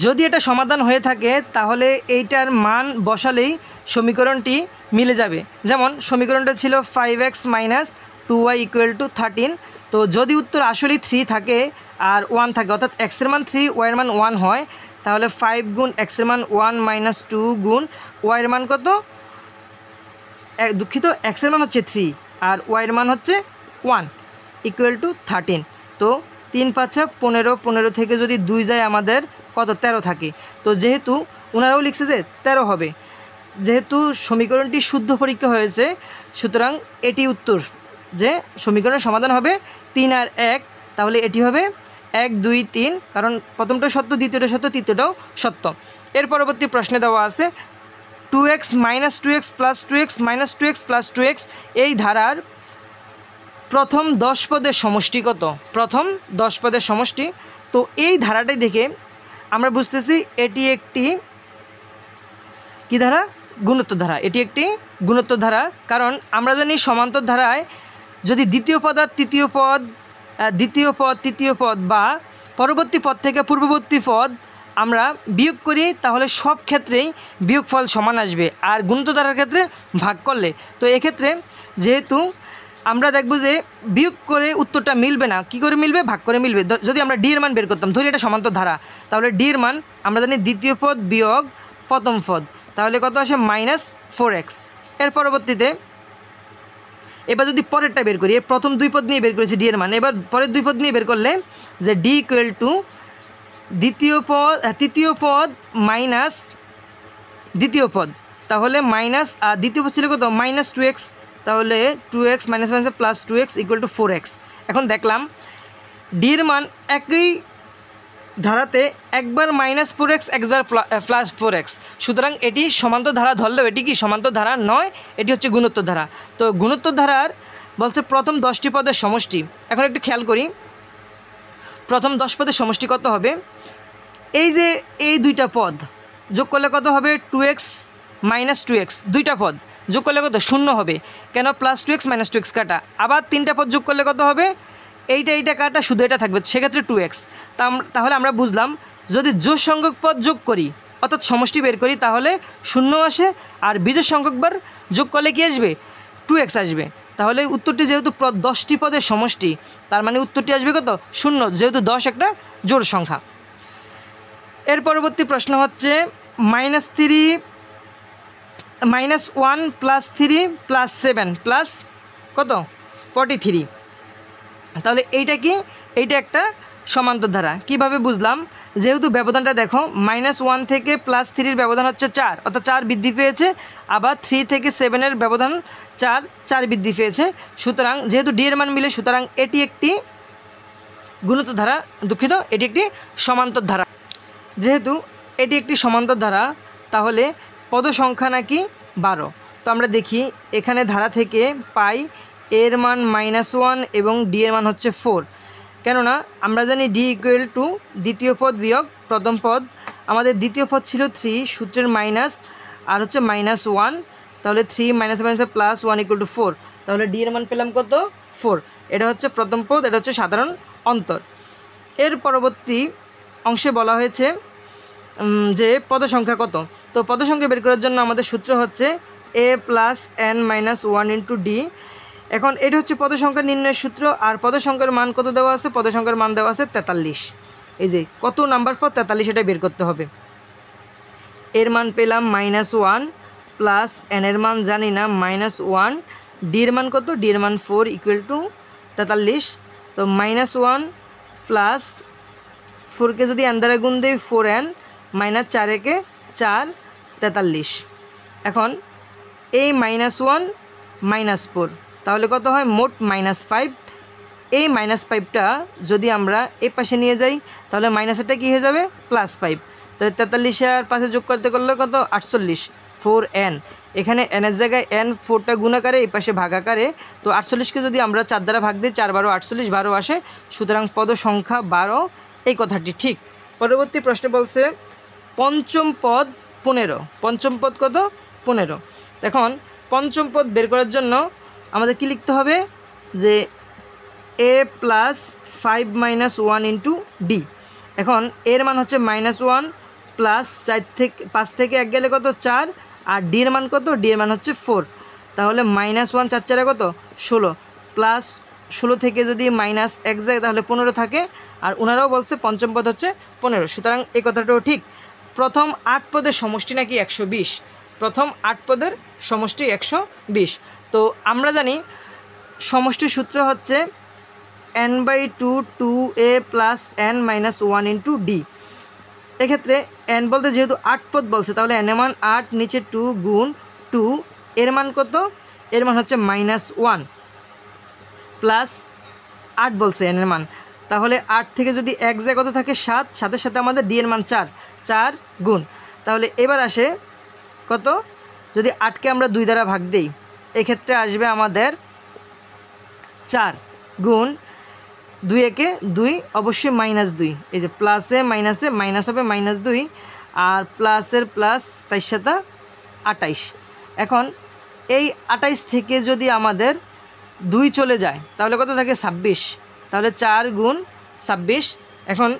যদি এটা সমাধান হয়ে থাকে তাহলে এইটার মান বসালেই সমীকরণটি মিলে যাবে। যেমন সমীকরণটা ছিল 5x - 2y = 13, তো যদি উত্তর আসলেই 3 থাকে আর 1 থাকে, অর্থাৎ x এর মান 3, y এর মান 1 হয়, তাহলে 5 গুণ x এর মান 1 - 2 গুণ y এর মান কত, দুঃখিত, x এর মান হচ্ছে 3 আর y এর মান হচ্ছে 1 = 13। তো 3 5 15, 15 থেকে যদি 2 যায় আমাদের কত 13 থাকে। তো যেহেতু ওনারাও লিখছে যে 13 হবে, যেহেতু সমীকরণটি শুদ্ধ পরীক্ষা হয়েছে, সুতরাং এটি উত্তর, যে সমীকরণের সমাধান হবে 3 আর 1, তাহলে এটি হবে 1 2 3, কারণ প্রথমটা সত্য, দ্বিতীয়টা সত্য, তৃতীয়টাও সত্য। এর পরবর্তী প্রশ্নে দেওয়া আছে 2x - 2x + 2x - 2x + 2x এই ধারার প্রথম 10 পদের সমষ্টি কত? প্রথম 10 পদের সমষ্টি। তো এই ধারাটাই দেখে আমরা বুঝতেছি এটি একটি কি ধারা? গুণোত্তর ধারা। এটি একটি গুণোত্তর ধারা, কারণ আমরা জানি সমান্তর ধারায় যদি দ্বিতীয় পদ আর তৃতীয় পদ দ্বিতীয় পদ, তৃতীয় পদ বা পরবর্তী পদ থেকে পূর্ববর্তী পদ আমরা বিয়োগ করি, তাহলে সব ক্ষেত্রেই বিয়োগফল সমান আসবে। আর গুণিত ধারার ক্ষেত্রে ভাগ করলে, তো এক্ষেত্রে যেহেতু আমরা দেখব যে বিয়োগ করে উত্তরটা মিলবে না, কি করে মিলবে? ভাগ করে মিলবে। যদি আমরা ডি এর মান বের করতাম, ধরি এটা সমান্তর ধারা, তাহলে ডি এর মান আমরা জানি দ্বিতীয় পদ বিয়োগ প্রথম পদ, তাহলে কত আসে? -4x। এর পরবর্তীতে এবার যদি পরেরটা বের করি, প্রথম দুই পদ নিয়ে বের করেছি ডি এর মান, এবার পরের দুই পদ নিয়ে বের করলে যে ডি ইকুয়াল টু তৃতীয় পদ মাইনাস দ্বিতীয় পদ, তাহলে মাইনাস আর দ্বিতীয় পদ ছিল কত? -2x, তাহলে 2x minus minus plus 2x equal to 4x। এখন দেখলাম ডি এর মান একই ধারাতে একবার -4x একবার +4x, সুতরাং এটি সমান্তর ধারা ধরলেও এটি কি সমান্তর ধারা নয়, এটি হচ্ছে গুণোত্তর ধারা। তো গুণোত্তর ধারার বলছে প্রথম 10টি পদের সমষ্টি। এখন একটু খেয়াল করি, প্রথম 10 পদের সমষ্টি কত হবে? এই যে এই দুইটা পদ যোগ করলে কত হবে? 2x - 2x, দুইটা পদ যোগ করলে কত? 0 হবে। কেন? +2x - 2x কাটা। আবার তিনটা পদ যোগ করলে কত হবে? এইটা কাটা, শুধু এটা থাকবে, সেক্ষেত্রে 2x। তাহলে আমরা বুঝলাম যদি জোড় সংখ্যক পদ যোগ করি অর্থাৎ সমষ্টি বের করি তাহলে 0 আসে, আর বিজোড় সংখ্যকবার যোগ করলে কি আসবে? 2x আসবে। তাহলে উত্তরটি যেহেতু 10টি পদের সমষ্টি, তার মানে উত্তরটি আসবে কত? 0, যেহেতু 10 একটা জোড় সংখ্যা। এর পরবর্তী প্রশ্ন হচ্ছে -1 + 3 + 7 প্লাস কত? 43। তাহলে এইটা কি? এইটা একটা সমান্তর ধারা। কিভাবে বুঝলাম? যেহেতু ব্যবধানটা দেখো, -1 থেকে +3 ব্যবধান হচ্ছে 4, অর্থাৎ 4 বৃদ্ধি পেয়েছে, আবার 3 থেকে 7 ব্যবধান 4 বৃদ্ধি পেয়েছে। সুতরাং যেহেতু ডি এর মান মিলে, সুতরাং এটি একটি গুণিত ধারা, দুঃখিত, এটি একটি সমান্তর ধারা। যেহেতু এটি একটি সমান্তর ধারা, তাহলে পদ সংখ্যা নাকি 12। তো আমরা দেখি এখানে ধারা থেকে পাই এর মান -1 এবং ডি এর মান হচ্ছে 4। কেননা আমরা জানি ডি ইকুয়াল টু দ্বিতীয় পদ বিয়োগ প্রথম পদ। আমাদের দ্বিতীয় পদ ছিল 3, সূত্রের মাইনাস আর হচ্ছে -1, তাহলে 3 - +1 = 4, তাহলে ডি এর মান পেলাম কত? 4। এটা হচ্ছে প্রথম পদ, এটা হচ্ছে সাধারণ অন্তর। এর পরবর্তী অংশে বলা হয়েছে যে পদ সংখ্যা কত। তো পদ সংখ্যা বের করার জন্য আমাদের সূত্র হচ্ছে a + n - 1 * d। এখন এটা হচ্ছে পদ সংখ্যা নির্ণয়ের সূত্র, আর পদ সংখ্যার মান কত দেওয়া আছে? পদ সংখ্যার মান দেওয়া আছে 43। এই যে কত নাম্বার পদ? 43, এটা বের করতে হবে। এর মান পেলাম -1 প্লাস n এর মান জানি না -1, ডি এর মান কত? ডি এর মান 4 = 43। তো -1 প্লাস 4কে যদি n দ্বারা গুণ দিই 4n -4 একে 4, 43। এখন এই -1 -4, তাহলে কত হয়? মোট -5। এই -5টা যদি আমরা এই পাশে নিয়ে যাই তাহলে মাইনাসটা কী হয়ে যাবে? +5। তাহলে 43 আর 5 যোগ করতে করলে কত? 48, 4n। এখানে n এর জায়গায় n 4টা গুণ আকারে, এই পাশে ভাগ আকারে। তো 48কে যদি আমরা 4 দ্বারা ভাগ দিই, 4 × 12 48, 12 আসে। সুতরাং পদ সংখ্যা 12, এই কথাটি ঠিক। পরবর্তী প্রশ্ন বলছে পঞ্চম পদ 15। পঞ্চম পদ কত? 15। এখন পঞ্চম পদ বের করার জন্য আমাদের কি লিখতে হবে? যে a + 5 - 1 * d। এখন এর মান হচ্ছে -1 প্লাস 5 থেকে 1 গেলে কত? 4, আর ডি এর মান কত? ডি এর মান হচ্ছে 4। তাহলে -1 4 4 কত? 16, প্লাস 16 থেকে যদি -1 যায় তাহলে 15 থাকে, আর ওনারাও বলছে পঞ্চম পদ হচ্ছে 15। সুতরাং এই কথাটাও ঠিক। প্রথম 8 পদের সমষ্টি নাকি 120। প্রথম 8 পদের সমষ্টি 120। তো আমরা জানি সমষ্টির সূত্র হচ্ছে n/2 2a + n - 1 * d। এক্ষেত্রে n বলতে যেহেতু 8 পদ বলছে, তাহলে n এর মান 8, নিচে 2 গুণ 2, এর মান কত? এর মান হচ্ছে -1 প্লাস 8 বলছে n এর মান। তাহলে 8 থেকে যদি 1 যায় কত থাকে? 7, 7-এর সাথে আমাদের d এর মান 4 গুণ। তাহলে এবার আসে কত? যদি 8কে আমরা 2 দ্বারা ভাগ দিই, এক্ষেত্রে আসবে আমাদের 4 গুণ 2 একে 2, অবশ্যই -2। এই যে প্লাসে মাইনাসে মাইনাস হবে -2, আর প্লাসের প্লাস 4 × 7 = 28। এখন এই 28 থেকে যদি আমাদের 2 চলে যায় তাহলে কত থাকে? 26। তাহলে 4 গুণ 26। এখন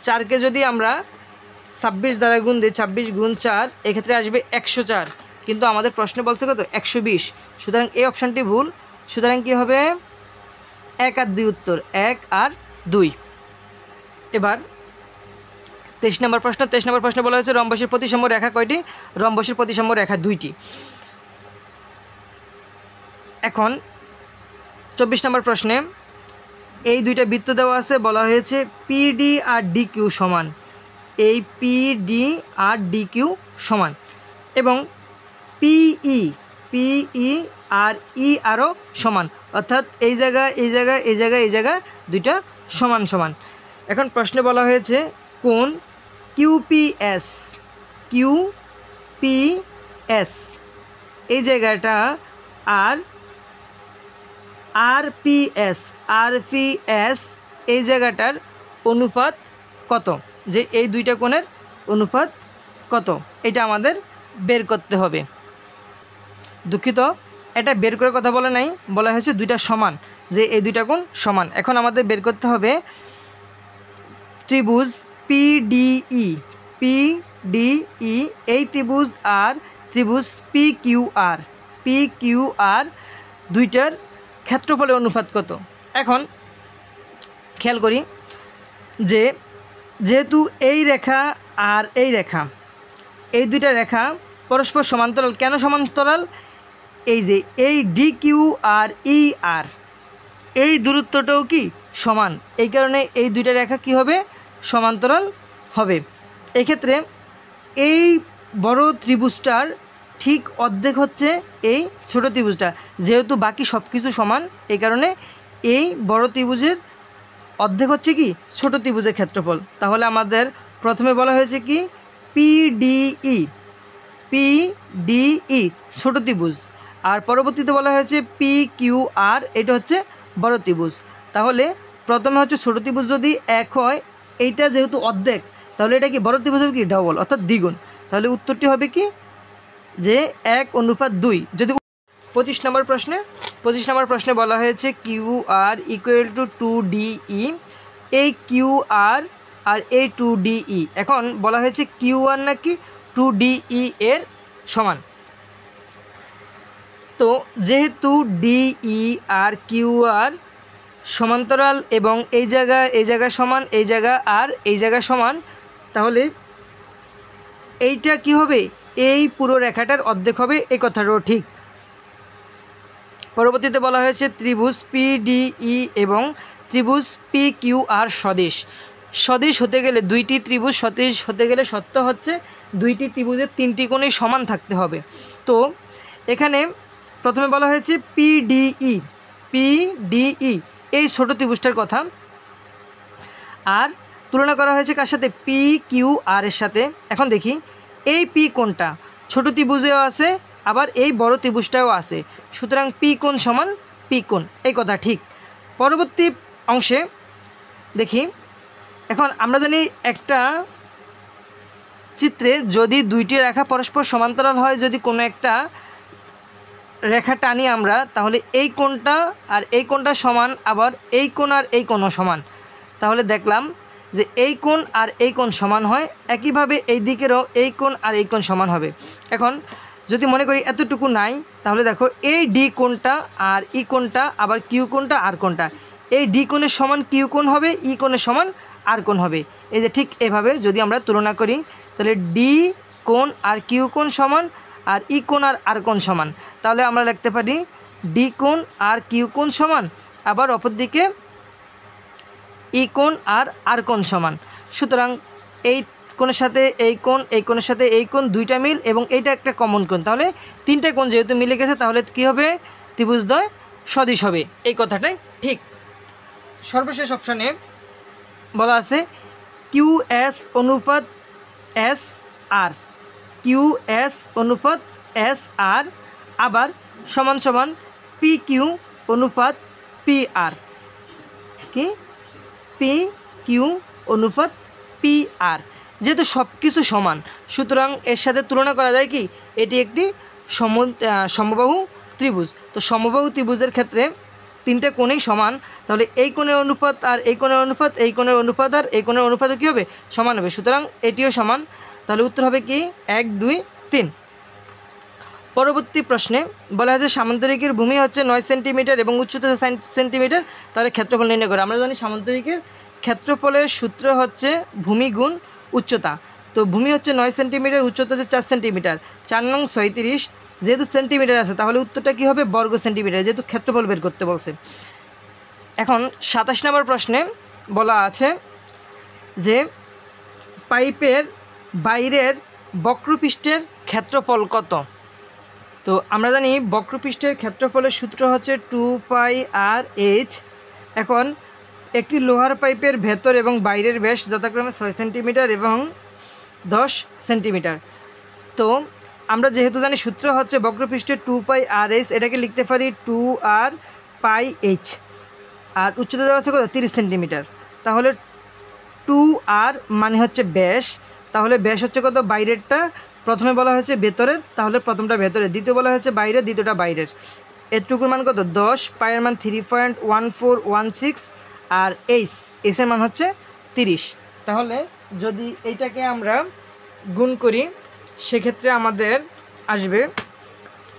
4কে যদি আমরা 26 দ্বারা গুণ দিই, 26 গুণ 4, এক্ষেত্রে আসবে 104, কিন্তু আমাদের প্রশ্নে বলছে কত 120। সুতরাং এই অপশানটি ভুল। সুতরাং কী হবে 1 আর 2 উত্তর, 1 আর 2। এবার 23 নম্বর প্রশ্ন। 23 নম্বর প্রশ্নে বলা হয়েছে রম্বসের প্রতিসম রেখা কয়টি? রম্বসের প্রতিসম রেখা 2টি। এখন 24 নম্বর প্রশ্নে এই দুইটা বৃত্ত দেওয়া আছে, বলা হয়েছে পিডি আর ডিকিউ সমান, এই পিডি আর ডিকিউ সমান, এবং পিই আর ই আরও সমান, অর্থাৎ এই জায়গা এই জায়গা এই জায়গা এই জায়গা দুইটা সমান সমান। এখন প্রশ্নে বলা হয়েছে কোণ কিউপিএস এই জায়গাটা আর আরপিএস এই জায়গাটার অনুপাত কত, যে এই দুইটা কোণের অনুপাত কত, এটা আমাদের বের করতে হবে। দুঃখিত, এটা বের করে কথা বলা নাই, বলা হয়েছে দুইটা সমান, যে এই দুইটা কোণ সমান। এখন আমাদের বের করতে হবে ত্রিভুজ পিডিই এই ত্রিভুজ আর ত্রিভুজ পিকিউআর দুইটার ক্ষেত্রফলের অনুপাত কত। এখন খেয়াল করি যে যেহেতু এই রেখা আর এই রেখা, এই দুইটা রেখা পরস্পর সমান্তরাল। কেন সমান্তরাল? এই যে এই ডিকিউ আর আর এই দূরত্বটাও কি সমান, এই কারণে এই দুইটা রেখা কি হবে সমান্তরাল হবে। এক্ষেত্রে এই বড় ত্রিভুজটার ঠিক অর্ধেক হচ্ছে এই ছোট ত্রিভুজটা, যেহেতু বাকি সব কিছু সমান, এই কারণে এই বড় ত্রিভুজের অর্ধেক হচ্ছে কি ছোট ত্রিভুজের ক্ষেত্রফল। তাহলে আমাদের প্রথমে বলা হয়েছে কি পিডিই ছোট ত্রিভুজ, আর পরবর্তীতে বলা হয়েছে পিকিউআর এটা হচ্ছে বড় ত্রিভুজ। তাহলে প্রথমে হচ্ছে ছোট ত্রিভুজ যদি 1 হয়, এইটা যেহেতু অর্ধেক, তাহলে এটা কি বড় ত্রিভুজ হবে কি ডবল, অর্থাৎ দ্বিগুণ। তাহলে উত্তরটি হবে কি যে 1:2। যদি 25 নম্বর প্রশ্নে বলা হয়েছে কিউআর ইকুয়াল টু 2DE, এই কিউআর আর এই 2DE, এখন বলা হয়েছে কিউআর নাকি 2DE এর সমান। তো যেহেতু ডিই আর কিউআর সমান্তরাল এবং এই জায়গা সমান, এই জায়গা আর এই জায়গা সমান, তাহলে এইটা কি হবে এই পুরো রেখাটার অর্ধেক হবে, এই কথাটাও ঠিক। পরবর্তীতে বলা হয়েছে ত্রিভুজ পিডিই এবং ত্রিভুজ পিকিউআর সদিশ হতে গেলে, দুইটি ত্রিভুজ সদিশ হতে গেলে সত্য হচ্ছে দুইটি ত্রিভুজের 3টি কোণই সমান থাকতে হবে। তো এখানে প্রথমে বলা হয়েছে পিডিই এই ছোট ত্রিভুজটার কথা, আর তুলনা করা হয়েছে কার সাথে পিকিউআর এর সাথে। এখন দেখি এই পি কোণটা ছোট ত্রিভুজেও আছে, আবার এই বড় ত্রিভুজটাও আছে, সুতরাং পি কোণ সমান পি কোণ, এই কথা ঠিক। পরবর্তী অংশে দেখি, এখন আমরা জানি একটা চিত্রে যদি দুইটি রেখা পরস্পর সমান্তরাল হয়, যদি কোনো একটা রেখা টানি আমরা, তাহলে এই কোণটা আর এই কোণটা সমান, আবার এই কোণ আর এই কোণও সমান। তাহলে দেখলাম যে এই কোণ আর এই কোণ সমান হয়, একইভাবে এই দিকেরও এই কোণ আর এই কোণ সমান হবে। এখন যদি মনে করি এতটুকু নাই, তাহলে দেখো এই ডি কোণটা আর ই কোণটা, আবার কিউ কোণটা আর কোণটা, এই ডি কোণের সমান কিউ কোণ হবে, ই কোণের সমান আর কোণ হবে। এই যে ঠিক এভাবে যদি আমরা তুলনা করি, তাহলে ডি কোণ আর কিউ কোণ সমান, আর ই কোণ আর কোণ সমান, তাহলে আমরা লিখতে পারি ডি কোণ আর কিউ কোণ সমান, আবার অপরদিকে ই কোণ আর কোণ সমান। সুতরাং এই কোণের সাথে এই কোণ, এই কোণের সাথে এই কোণ, দুইটা মিল, এবং এইটা একটা কমন কোণ, তাহলে 3টা কোণ যেহেতু মিলে গেছে, তাহলে কী হবে ত্রিভুজদ্বয় সদিশ হবে, এই কথাটাই ঠিক। সর্বশেষ অপশানে বলা আছে কিউএস অনুপাত এস আর, আবার সমান সমান পি কিউ অনুপাত পি আর, কি পি কিউ অনুপাত পি আর। যেহেতু সব কিছু সমান, সুতরাং এর সাথে তুলনা করা যায় কি এটি একটি সমবাহু ত্রিভুজ। তো সমবাহু ত্রিভুজের ক্ষেত্রে তিনটা কোণেই সমান, তাহলে এই কোণের অনুপাত আর এই কোণের অনুপাত, এই কোণের অনুপাত আর এই কোণের অনুপাতও কী হবে, সমান হবে। সুতরাং এটিও সমান, তাহলে উত্তর হবে কি 1 2 3। পরবর্তী প্রশ্নে বলা হয়েছে সামান্তরিকের ভূমি হচ্ছে 9 সেন্টিমিটার এবং উচ্চতা 60 সেন্টিমিটার, তাহলে ক্ষেত্রফল নির্ণয় করে। আমরা জানি সামান্তরিকের ক্ষেত্রফলের সূত্র হচ্ছে ভূমি গুণ উচ্চতা। তো ভূমি হচ্ছে 9 সেন্টিমিটার, উচ্চতা হচ্ছে 4 সেন্টিমিটার, 4 নং 37, যেহেতু সেন্টিমিটার আছে তাহলে উত্তরটা কী হবে, বর্গ সেন্টিমিটার, যেহেতু ক্ষেত্রফল বের করতে বলছে। এখন 27 নম্বর প্রশ্নে বলা আছে যে পাইপের বাইরের বক্রপৃষ্ঠের ক্ষেত্রফল কত। তো আমরা জানি বক্রপৃষ্ঠের ক্ষেত্রফলের সূত্র হচ্ছে 2πr/h। এখন একটি লোহার পাইপের ভেতর এবং বাইরের ব্যাস যথাক্রমে 6 সেন্টিমিটার এবং 10 সেন্টিমিটার। তো আমরা যেহেতু জানি সূত্র হচ্ছে বক্রপৃষ্ঠের 2πr/h, এটাকে লিখতে পারি 2r/h, আর উচ্চতা দেওয়া আছে কত, 30 সেন্টিমিটার। তাহলে 2r মানে হচ্ছে ব্যাস, তাহলে ব্যাস হচ্ছে কত, বাইরেরটা প্রথমে বলা হয়েছে ভেতরের, তাহলে প্রথমটা ভেতরের, দ্বিতীয় বলা হয়েছে বাইরের, দ্বিতীয়টা বাইরের। এটুকুর মান কত, 10, পায়ের মান 3.1416, আর এসের মান হচ্ছে 30। তাহলে যদি এইটাকে আমরা গুণ করি সেক্ষেত্রে আমাদের আসবে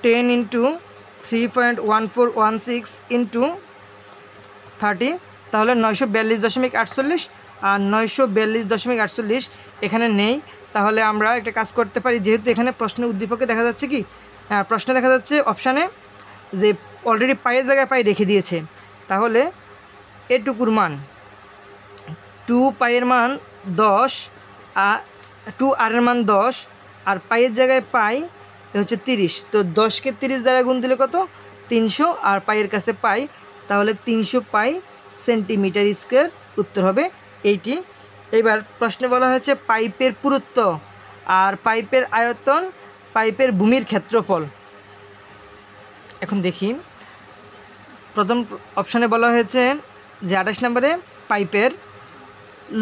10 × 3.1416 × 30, তাহলে 942.48, আর 942.48 এখানে নেই। তাহলে আমরা একটা কাজ করতে পারি, যেহেতু এখানে প্রশ্নের উদ্দীপকে দেখা যাচ্ছে কি, প্রশ্নে দেখা যাচ্ছে অপশানে যে অলরেডি পায়ের জায়গায় পাই রেখে দিয়েছে, তাহলে এটুকুর মান 2 পায়ের মান 10, আর 2r এর মান 10, আর পায়ের জায়গায় পাই হচ্ছে 30। তো 10কে 30 দ্বারা গুণ দিলে কত, 300, আর পায়ের কাছে পাই, তাহলে 300 পাই সেন্টিমিটার স্কোয়ার, উত্তর হবে এইটি। এবার প্রশ্নে বলা হয়েছে পাইপের পুরুত্ব আর পাইপের আয়তন, পাইপের ভূমির ক্ষেত্রফল। এখন দেখি, প্রথম অপশানে বলা হয়েছে যে 28 নম্বরে পাইপের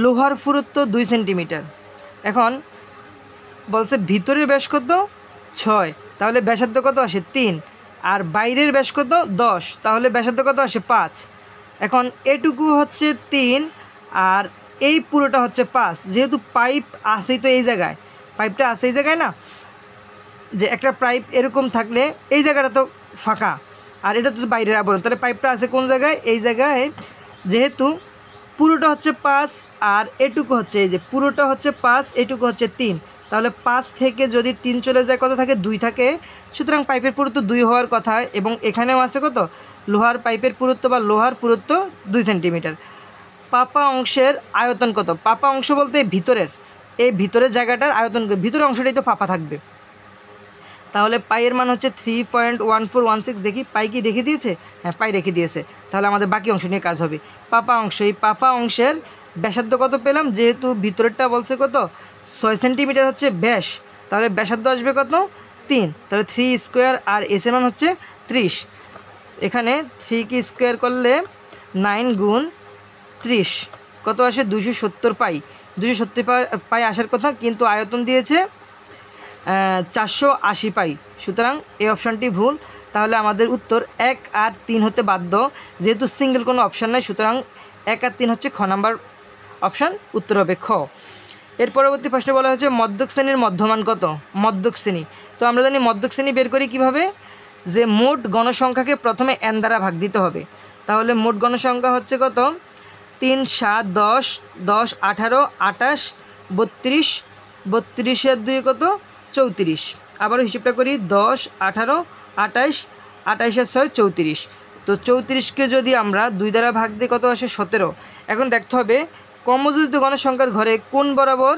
লোহার পুরুত্ব 2 সেন্টিমিটার। এখন বলছে ভিতরের ব্যাস কত, 6, তাহলে ব্যাসার্ধ কত আসে 3, আর বাইরের ব্যাস কত 10, তাহলে ব্যাসার্ধ কত আসে 5। এখন এটুকু হচ্ছে 3 আর এই পুরোটা হচ্ছে 5, যেহেতু পাইপ আসেই তো এই জায়গায়, পাইপটা আসে এই জায়গায় না, যে একটা পাইপ এরকম থাকলে এই জায়গাটা তো ফাঁকা আর এটা তো বাইরের আবরণ, তাহলে পাইপটা আছে কোন জায়গায়, এই জায়গায়। যেহেতু পুরোটা হচ্ছে 5 আর এটুকু হচ্ছে, এই যে পুরোটা হচ্ছে 5, এটুকু হচ্ছে 3, তাহলে 5 থেকে যদি 3 চলে যায় কত থাকে, 2 থাকে। সুতরাং পাইপের পুরুত্ব 2 হওয়ার কথা, এবং এখানেও আছে কত, লোহার পাইপের পুরুত্ব বা লোহার পুরুত্ব 2 সেন্টিমিটার। পাপা অংশের আয়তন কত, পাপা অংশ বলতে ভিতরের, এই ভিতরের জায়গাটার আয়তন, ভিতরের অংশটাই তো পাপা থাকবে। তাহলে পাইয়ের মান হচ্ছে 3.1416, দেখি পাই কি রেখে দিয়েছে, হ্যাঁ পাই রেখে দিয়েছে, তাহলে আমাদের বাকি অংশ নিয়ে কাজ হবে। পাপা অংশ, এই পাপা অংশের ব্যাসার্ধ কত পেলাম, যেহেতু ভিতরেরটা বলছে কত 6 সেন্টিমিটার হচ্ছে ব্যাস, তাহলে ব্যাসার্ধ আসবে কত 3, তাহলে 3 স্কোয়ার, আর এসের মান হচ্ছে 30। এখানে 3 কি স্কোয়ার করলে 9 গুণ 30 কত আসে, 270 পাই, 270 পাই আসার কথা, কিন্তু আয়তন দিয়েছে 480 পাই, সুতরাং এই অপশানটি ভুল। তাহলে আমাদের উত্তর 1 আর 3 হতে বাধ্য, যেহেতু সিঙ্গেল কোনো অপশান নাই, সুতরাং 1 আর 3 হচ্ছে খ নাম্বার অপশান, উত্তর হবে খ। এর পরবর্তী প্রশ্নে বলা হয়েছে মধ্যক শ্রেণীর মধ্যমান কত, মধ্যক শ্রেণী। তো আমরা জানি মধ্যক শ্রেণী বের করি কীভাবে, যে মোট গণসংখ্যাকে প্রথমে n দ্বারা ভাগ দিতে হবে। তাহলে মোট গণসংখ্যা হচ্ছে কত, 3, 7, 10, 10, 18, 28, 32, 32 2 কত 34। আবারও হিসেবটা করি, 10, 18, 28, 28 6 34। তো 34কে যদি আমরা 2 দ্বারা ভাগ দিই কত আসে 17। এখন দেখতে হবে ক্রমযোজিত গণসংখ্যার ঘরে কোন বরাবর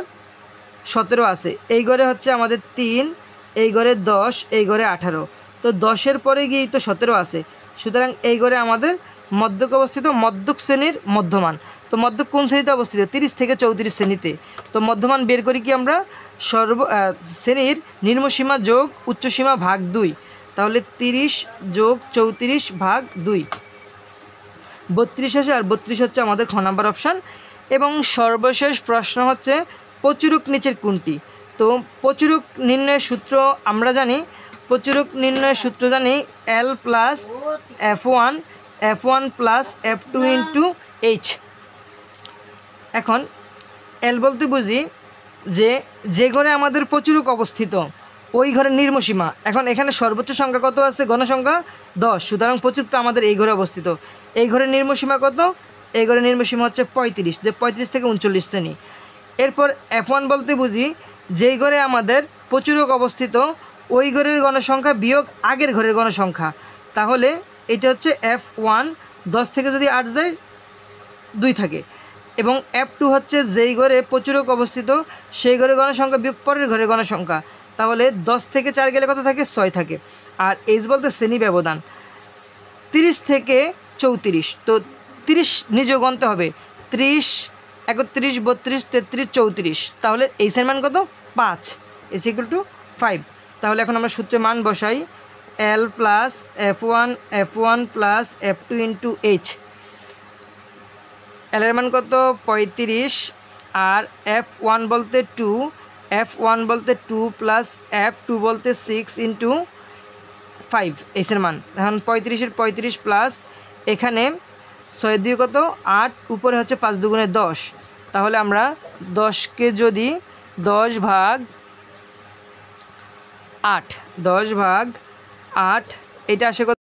17 আছে। এই ঘরে হচ্ছে আমাদের 3, এই ঘরে 10, এই ঘরে 18। তো 10-এর পরে গিয়েই তো 17 আছে, সুতরাং এই ঘরে আমাদের মধ্যক অবস্থিত, মধ্যক শ্রেণীর মধ্যমান। তো মধ্যক কোন শ্রেণীতে অবস্থিত, 30 থেকে 34 শ্রেণীতে। তো মধ্যমান বের করি কি আমরা, শ্রেণীর নিম্নসীমা যোগ উচ্চসীমা ভাগ 2, তাহলে 30 যোগ 34 ভাগ 2, 32 আসে, আর 32 হচ্ছে আমাদের খ নাম্বার অপশান। এবং সর্বশেষ প্রশ্ন হচ্ছে প্রচুরক নিচের কোনটি। তো প্রচুরক নির্ণয়ের সূত্র আমরা জানি, প্রচুরক নির্ণয়ের সূত্র জানি L + F1 F1 plus F2 into H। এখন এল বলতে বুঝি যে ঘরে আমাদের প্রচুরক অবস্থিত ওই ঘরের নির্মসীমা। এখন এখানে সর্বোচ্চ সংখ্যা কত আছে? গণসংখ্যা 10, সুতরাং প্রচুরটা আমাদের এই ঘরে অবস্থিত। এই ঘরের নির্মসীমা কত? এই ঘরের নির্মসীমা হচ্ছে 35, যে 35 থেকে 39 শ্রেণী। এরপর F1 বলতে বুঝি যেই ঘরে আমাদের প্রচুরক অবস্থিত ওই ঘরের গণসংখ্যা বিয়োগ আগের ঘরের গণসংখ্যা, তাহলে এটা হচ্ছে F1। 10 থেকে যদি 8 যায় 2 থাকে। এবং F2 হচ্ছে যেই ঘরে প্রচুরক অবস্থিত সেই ঘরের গণসংখ্যা বিয়োগ পরের ঘরের গণসংখ্যা, তাহলে 10 থেকে 4 গেলে কত থাকে? 6 থাকে। আর H বলতে শ্রেণী ব্যবধান 30 থেকে 34, তো 30 নিজেও গণতে হবে। 30, 31, 32, 33, 34, তাহলে এইচের মান কত? 5, ইজ ইকুয়াল টু 5। তাহলে এখন আমরা সূত্রে মান বসাই, L plus F1 plus F2 into H। L এর মান কত? 35, আর F1 বলতে 2, F1 বলতে 2 প্লাস F2 বলতে 6 ইন্টু 5, এইচের মান। এখন 35-এর 35 প্লাস এখানে 6 2 কত? 8, উপরে হচ্ছে 5 2 10, তাহলে আমরা 10কে যদি 10 ভাগ 8 এটা আসে কত?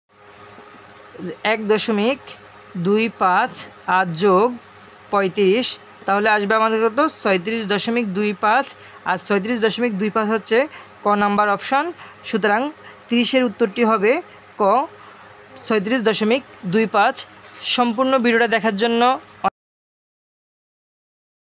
1.25 আর যোগ 35, তাহলে আসবে আমাদের কত? 36.25, আর 36.25 হচ্ছে ক নাম্বার অপশান। সুতরাং 30-এর উত্তরটি হবে ক, 36.25। সম্পূর্ণ ভিডিওটা দেখার জন্য